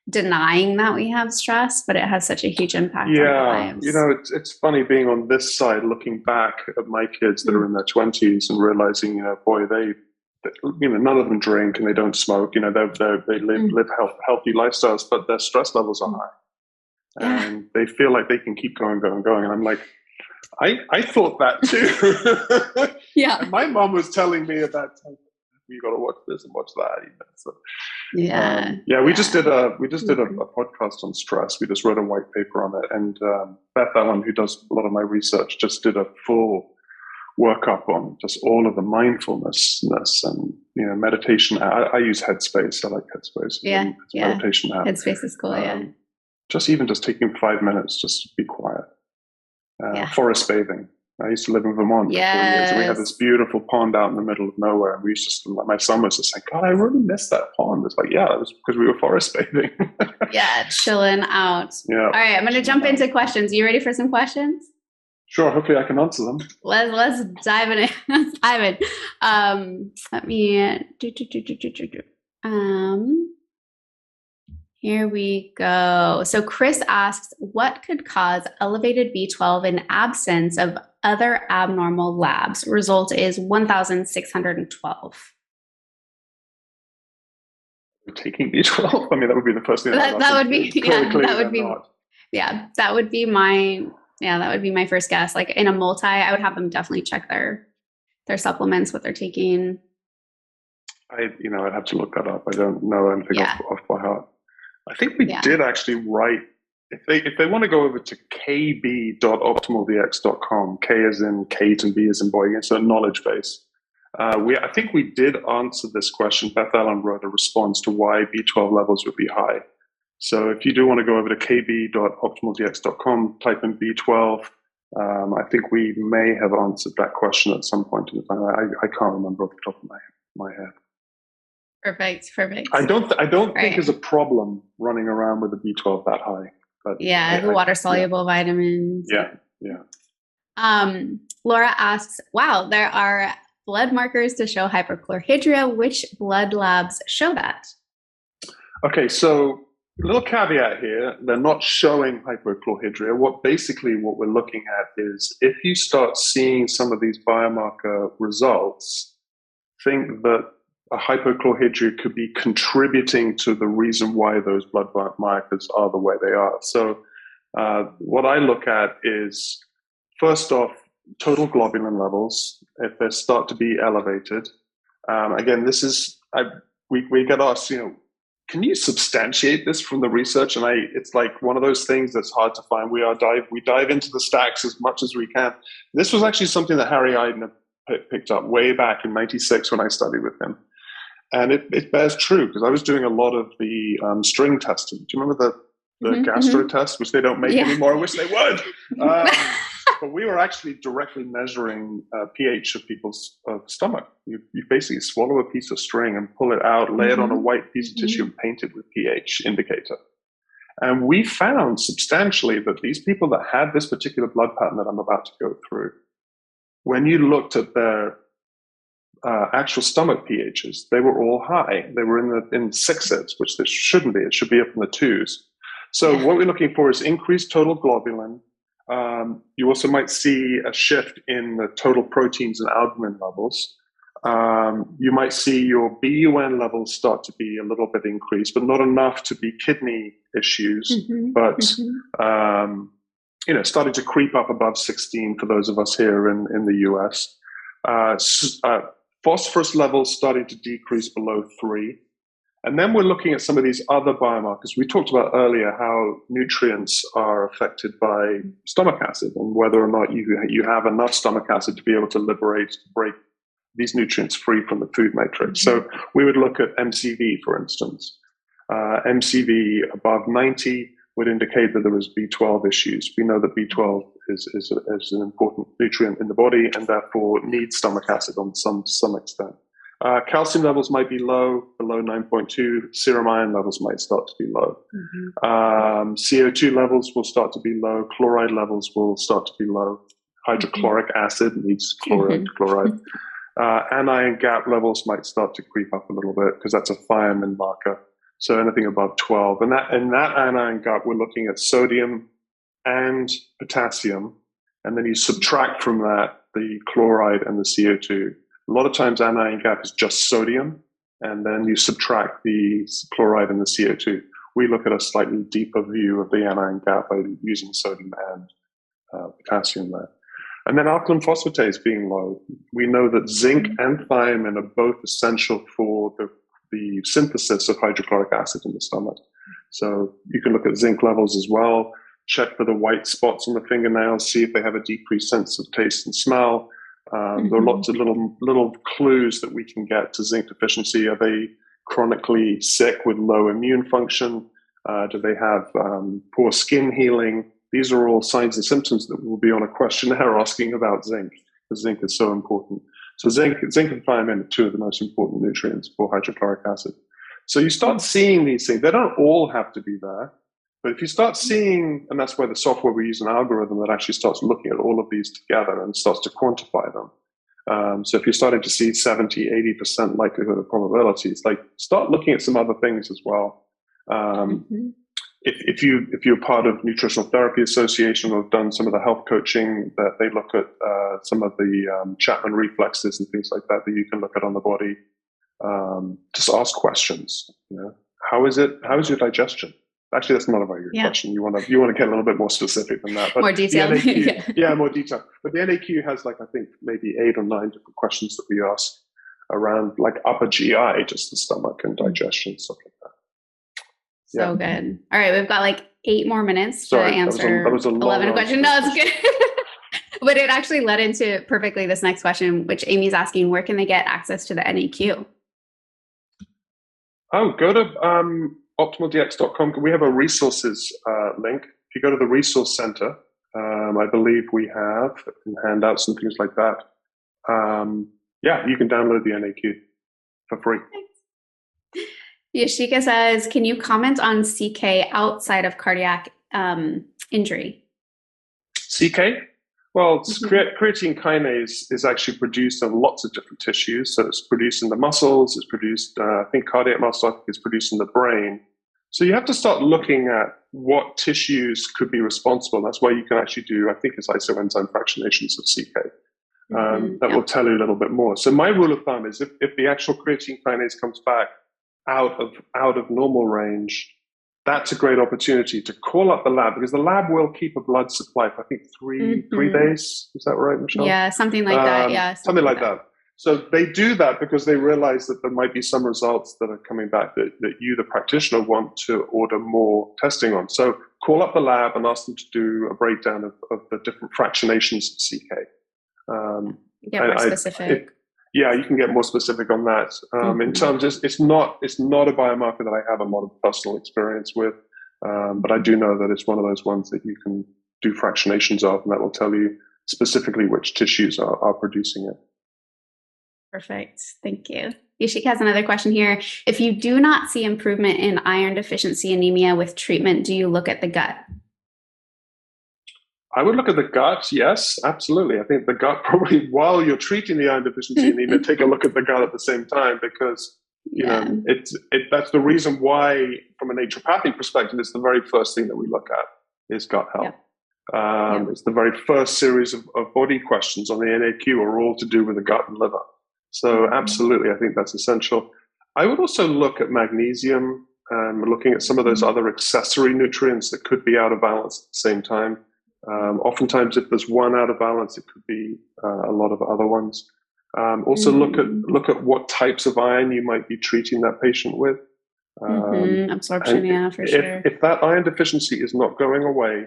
denying that we have stress, but it has such a huge impact on our lives. It's funny being on this side looking back at my kids that are in their 20s and realizing, boy, they none of them drink and they don't smoke. They live healthy lifestyles, but their stress levels are high, and they feel like they can keep going. And I'm like, I thought that too. And my mom was telling me about, you got to watch this and watch that. So, we just did a podcast on stress. We just wrote a white paper on it, and Beth Allen, who does a lot of my research, just did a full workup on just all of the mindfulnessness and meditation. I use Headspace. I like Headspace. Meditation app. Headspace is cool. Just taking 5 minutes just to be quiet. Forest bathing. I used to live in Vermont for 4 years, and we had this beautiful pond out in the middle of nowhere. And we used to, my son was just like, God, I really miss that pond. It's like, it was because we were forest bathing. Chilling out. All right, I'm going to jump into questions. You ready for some questions? Sure. Hopefully I can answer them. Let's dive in. Let me here we go. So Chris asks, what could cause elevated B12 in absence of other abnormal labs? Result is 1,612. Taking B12? I mean, that would be the first thing. That would be, that would be my first guess. Like in a multi, I would have them definitely check their supplements, what they're taking. I'd have to look that up. I don't know anything off by heart. I think we did actually write, if they want to go over to kb.optimaldx.com, K as in Kate and B as in boy, it's a knowledge base. I think we did answer this question. Beth Allen wrote a response to why B12 levels would be high. So if you do want to go over to kb.optimaldx.com, type in B12, I think we may have answered that question at some point in the time. I can't remember off the top of my head. Perfect. I don't think there's a problem running around with a B12 that high. But the water soluble vitamins. Laura asks, wow, there are blood markers to show hyperchlorhydria. Which blood labs show that? Okay, so a little caveat here. They're not showing hyperchlorhydria. What we're looking at is if you start seeing some of these biomarker results, think that a hypochlorhydria could be contributing to the reason why those blood markers are the way they are. So what I look at is, first off, total globulin levels. If they start to be elevated, again, this is, we get asked, can you substantiate this from the research? And it's like one of those things that's hard to find. We dive into the stacks as much as we can. This was actually something that Harry Eidner picked up way back in '96 when I studied with him. And it bears true, because I was doing a lot of the string testing. Do you remember the gastro test, which they don't make anymore? I wish they would. But we were actually directly measuring pH of people's stomach. You basically swallow a piece of string and pull it out, lay it on a white piece of tissue and paint it with pH indicator. And we found substantially that these people that had this particular blood pattern that I'm about to go through, when you looked at their actual stomach pHs, they were all high. They were in sixes, which they shouldn't be. It should be up in the twos. So what we're looking for is increased total globulin. You also might see a shift in the total proteins and albumin levels. You might see your BUN levels start to be a little bit increased, but not enough to be kidney issues, but starting to creep up above 16 for those of us here in the US. Phosphorus levels starting to decrease below 3. And then we're looking at some of these other biomarkers. We talked about earlier how nutrients are affected by stomach acid, and whether or not you have enough stomach acid to be able to break these nutrients free from the food matrix. So we would look at MCV, for instance. MCV above 90 would indicate that there was B12 issues. We know that B12 is an important nutrient in the body, and therefore needs stomach acid on some extent. Calcium levels might be low, below 9.2. Serum iron levels might start to be low. CO2 levels will start to be low. Chloride levels will start to be low. Hydrochloric acid needs chloride. Anion gap levels might start to creep up a little bit, because that's a thiamine marker. So anything above 12. And that anion gap, we're looking at sodium and potassium. And then you subtract from that the chloride and the CO2. A lot of times anion gap is just sodium, and then you subtract the chloride and the CO2. We look at a slightly deeper view of the anion gap by using sodium and potassium there. And then alkaline phosphatase being low. We know that zinc and thiamine are both essential for the synthesis of hydrochloric acid in the stomach. So you can look at zinc levels as well, check for the white spots on the fingernails, see if they have a decreased sense of taste and smell. There are lots of little clues that we can get to zinc deficiency. Are they chronically sick with low immune function? Do they have poor skin healing? These are all signs and symptoms that will be on a questionnaire asking about zinc, because zinc is so important. So zinc and thiamine are two of the most important nutrients for hydrochloric acid. So you start seeing these things. They don't all have to be there. But if you start seeing, and that's where the software, we use an algorithm that actually starts looking at all of these together and starts to quantify them. So if you're starting to see 70, 80% likelihood of probabilities, like start looking at some other things as well. If you're part of Nutritional Therapy Association or have done some of the health coaching, that they look at some of the Chapman reflexes and things like that you can look at on the body. Just ask questions. How is your digestion? Actually, that's not a very good question. You want to get a little bit more specific than that. But more detailed. More detailed. But the NAQ has I think maybe 8 or 9 different questions that we ask around upper GI, just the stomach and digestion, stuff like that. So good. All right, we've got 8 more minutes to answer that was a 11 questions. No, it's good. But it actually led into perfectly this next question, which Amy's asking: where can they get access to the NAQ? Oh, go to optimaldx.com. We have a resources link. If you go to the resource center, I believe we have handouts and things like that. You can download the NAQ for free. Yashika says, can you comment on CK outside of cardiac injury? CK? Well, creatine kinase is actually produced in lots of different tissues. So it's produced in the muscles, it's produced, I think cardiac muscle is produced in the brain. So you have to start looking at what tissues could be responsible. That's why you can actually do, I think it's isoenzyme fractionations of CK. That will tell you a little bit more. So my rule of thumb is if the actual creatine kinase comes back out of normal range, that's a great opportunity to call up the lab, because the lab will keep a blood supply for I think three days. Is that right, Michelle? Yeah, something like that. Yeah, something like that. So they do that because they realize that there might be some results that are coming back that you, the practitioner, want to order more testing on. So call up the lab and ask them to do a breakdown of the different fractionations of CK. Get more specific. Yeah, you can get more specific on that. In terms of, it's not a biomarker that I have a lot of personal experience with, but I do know that it's one of those ones that you can do fractionations of, and that will tell you specifically which tissues are producing it. Perfect. Thank you. Yoshika has another question here. If you do not see improvement in iron deficiency anemia with treatment, do you look at the gut? I would look at the gut. Yes, absolutely. I think the gut probably, while you're treating the iron deficiency anemia, take a look at the gut at the same time, because you know that's the reason why, from a naturopathic perspective, it's the very first thing that we look at is gut health. It's the very first series of body questions on the NAQ are all to do with the gut and liver. So absolutely, I think that's essential. I would also look at magnesium and looking at some of those other accessory nutrients that could be out of balance at the same time. Oftentimes, if there's one out of balance, it could be a lot of other ones. Also, look at what types of iron you might be treating that patient with. Absorption, yeah, for sure. If that iron deficiency is not going away,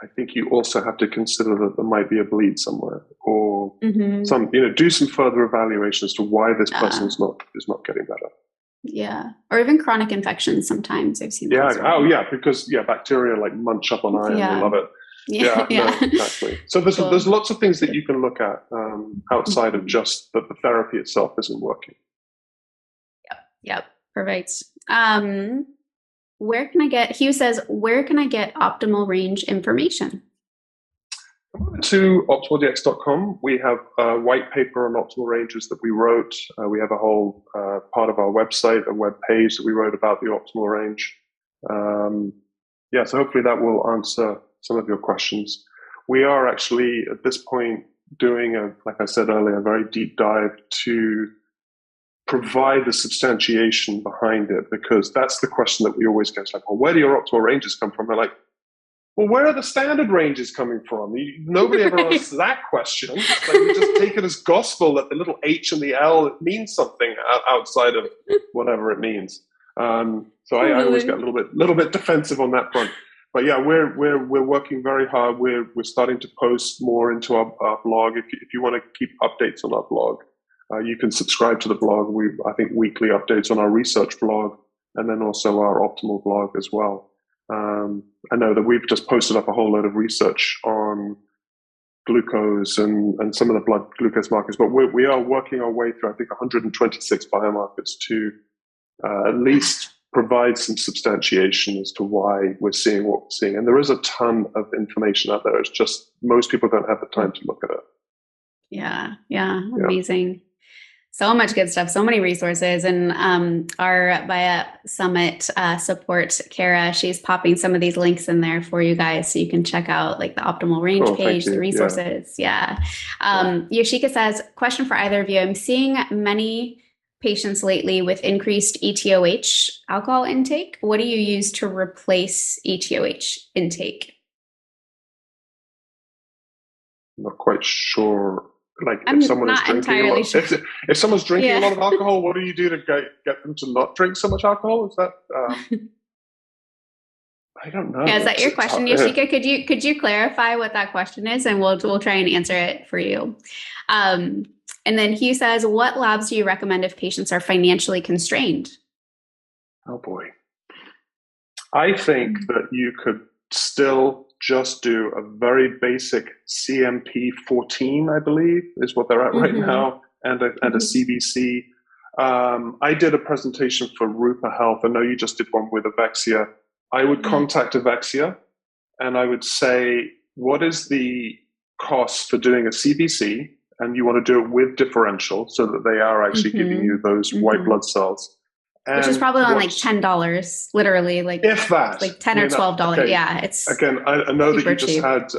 I think you also have to consider that there might be a bleed somewhere, or do some further evaluation as to why this person is not getting better. Yeah, or even chronic infections. Sometimes I've seen. Yeah. Oh, yeah. Because bacteria like munch up on iron. They love it. Yeah. No, exactly. So there's lots of things that you can look at outside of just that the therapy itself isn't working. Yep. Perfect. Hugh says, where can I get optimal range information? To optimaldx.com. We have a white paper on optimal ranges that we wrote. We have a whole part of our website, a web page that we wrote about the optimal range. So hopefully that will answer some of your questions. We are actually at this point doing like I said earlier, a very deep dive to provide the substantiation behind it, because that's the question that we always get. It's like, well, where do your optimal ranges come from? We're like, well, where are the standard ranges coming from? Nobody ever asks that question. It's like we just take it as gospel that the little H and the L means something outside of whatever it means. So I always get a little bit defensive on that front. But yeah, we're working very hard. We're starting to post more into our blog. If you want to keep updates on our blog, you can subscribe to the blog. I think weekly updates on our research blog, and then also our optimal blog as well. I know that we've just posted up a whole load of research on glucose and some of the blood glucose markers, but we are working our way through, I think, 126 biomarkers to at least provide some substantiation as to why we're seeing what we're seeing. And there is a ton of information out there. It's just most people don't have the time to look at it. Yeah. Amazing. So much good stuff, so many resources. And our BYOP Summit support, Kara, she's popping some of these links in there for you guys so you can check out like the optimal range page, the resources. Yoshika says, question for either of you. I'm seeing many patients lately with increased ETOH alcohol intake. What do you use to replace ETOH intake? I'm not quite sure. Like I'm if someone not is drinking entirely sure. If someone's drinking a lot of alcohol, what do you do to get them to not drink so much alcohol? Is that I don't know. Yeah, is that your question, Yoshika? Could you clarify what that question is, and we'll try and answer it for you. And then Hugh says, what labs do you recommend if patients are financially constrained? Oh boy. I think that you could still just do a very basic CMP 14, I believe, is what they're at right now, and a CBC. I did a presentation for Rupa Health. I know you just did one with Avexia. I would contact Avexia and I would say, what is the cost for doing a CBC? And you want to do it with differential so that they are actually giving you those white blood cells. Which is probably on like $10, literally, like if that, like $10 or $12. Okay. Yeah, it's again. I know that you just cheap. had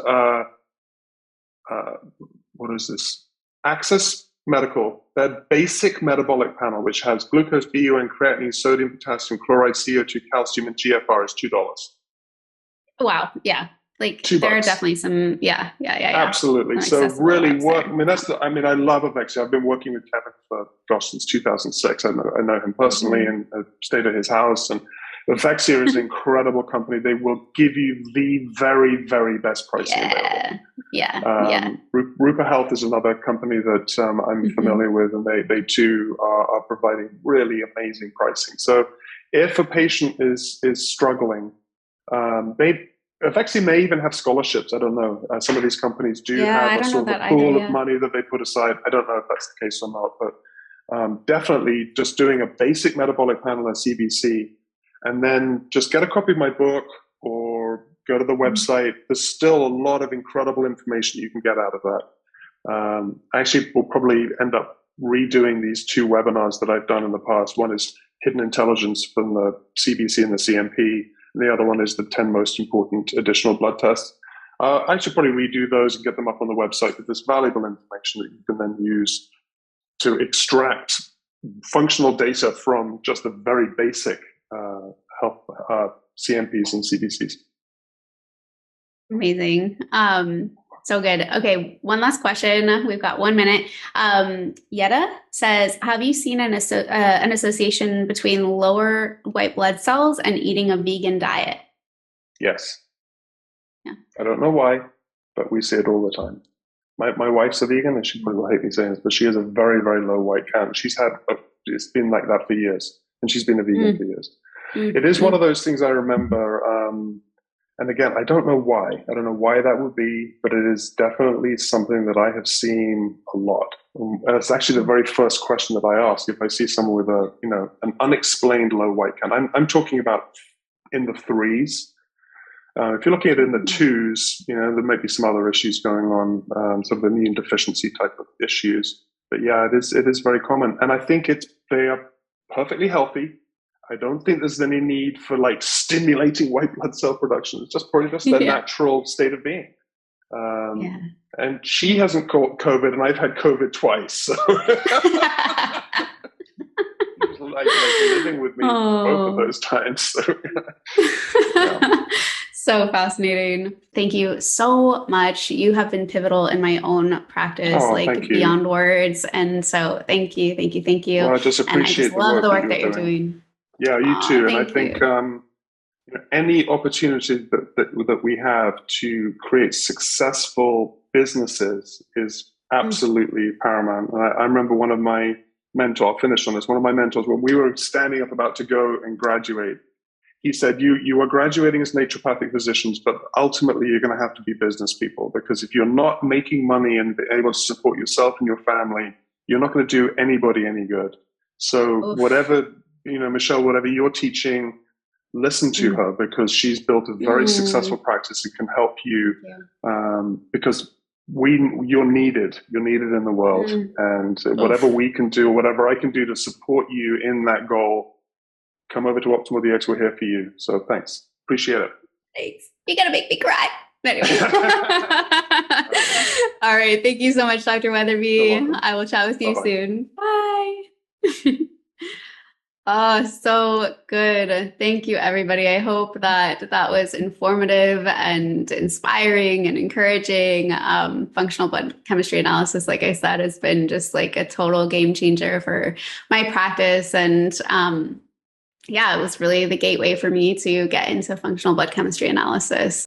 what is this? Access Medical, their basic metabolic panel, which has glucose, BUN, creatinine, sodium, potassium, chloride, CO2, calcium, and GFR, is $2. Wow. Yeah. Like $2. there are definitely some, yeah. Absolutely. So really work. I mean, I love FBCA. I've been working with Kevin since 2006. I know him personally and I've stayed at his house. And FBCA is an incredible company. They will give you the very, very best pricing available. Rupa Health is another company that I'm familiar with, and they too are providing really amazing pricing. So if a patient is struggling, FBCA may even have scholarships. I don't know. Some of these companies do have a sort of a pool of money that they put aside. I don't know if that's the case or not, but definitely just doing a basic metabolic panel at CBC, and then just get a copy of my book or go to the website. There's still a lot of incredible information you can get out of that. Actually, we'll probably end up redoing these 2 webinars that I've done in the past. One is Hidden Intelligence from the CBC and the CMP. And the other one is the 10 most important additional blood tests. I should probably redo those and get them up on the website, but there's valuable information that you can then use to extract functional data from just the very basic health CMPs and CBCs. Amazing. So good. Okay, one last question. We've got 1 minute. Yetta says, have you seen an association between lower white blood cells and eating a vegan diet? Yes. Yeah. I don't know why, but we see it all the time. My wife's a vegan, and she probably will hate me saying this, but she has a very, very low white count. It's been like that for years, and she's been a vegan for years. It is one of those things I remember. And again, I don't know why. I don't know why that would be, but it is definitely something that I have seen a lot. And it's actually the very first question that I ask if I see someone with an unexplained low white count. I'm talking about in the 3s. If you're looking at it in the 2s, there might be some other issues going on, sort of immune deficiency type of issues. But yeah, it is very common, and I think they are perfectly healthy. I don't think there's any need for stimulating white blood cell production. It's probably just their natural state of being. And she hasn't caught COVID, and I've had COVID twice. So she's living with me both of those times. So, So fascinating. Thank you so much. You have been pivotal in my own practice, beyond words. And so thank you. Well, I just appreciate love the work that you're doing. Yeah, you too. And I think any opportunity that we have to create successful businesses is absolutely paramount. And I remember one of my mentors, I'll finish on this, one of my mentors, when we were standing up about to go and graduate, he said, you are graduating as naturopathic physicians, but ultimately you're going to have to be business people, because if you're not making money and able to support yourself and your family, you're not going to do anybody any good. So whatever, Michelle, whatever you're teaching, listen to her, because she's built a very successful practice and can help you because you're needed in the world. And whatever we can do, or whatever I can do to support you in that goal, come over to Optimal DX. We're here for you. So thanks. Appreciate it. Thanks. You're going to make me cry. Anyway. All right. Thank you so much, Dr. Weatherby. I will chat with you soon. Bye. Oh, so good. Thank you, everybody. I hope that was informative and inspiring and encouraging. Functional blood chemistry analysis, like I said, has been just a total game changer for my practice. And it was really the gateway for me to get into functional blood chemistry analysis.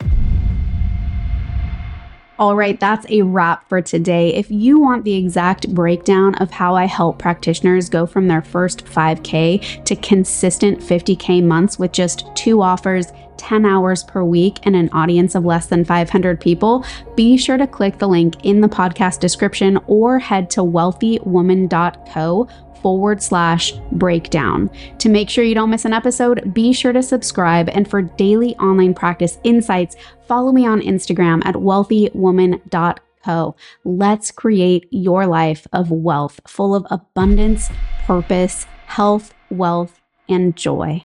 All right, that's a wrap for today. If you want the exact breakdown of how I help practitioners go from their first 5K to consistent 50K months with just 2 offers, 10 hours per week, and an audience of less than 500 people, be sure to click the link in the podcast description or head to wealthywoman.co/breakdown. To make sure you don't miss an episode, be sure to subscribe. And for daily online practice insights, follow me on Instagram at wealthywoman.co. Let's create your life of wealth, full of abundance, purpose, health, wealth, and joy.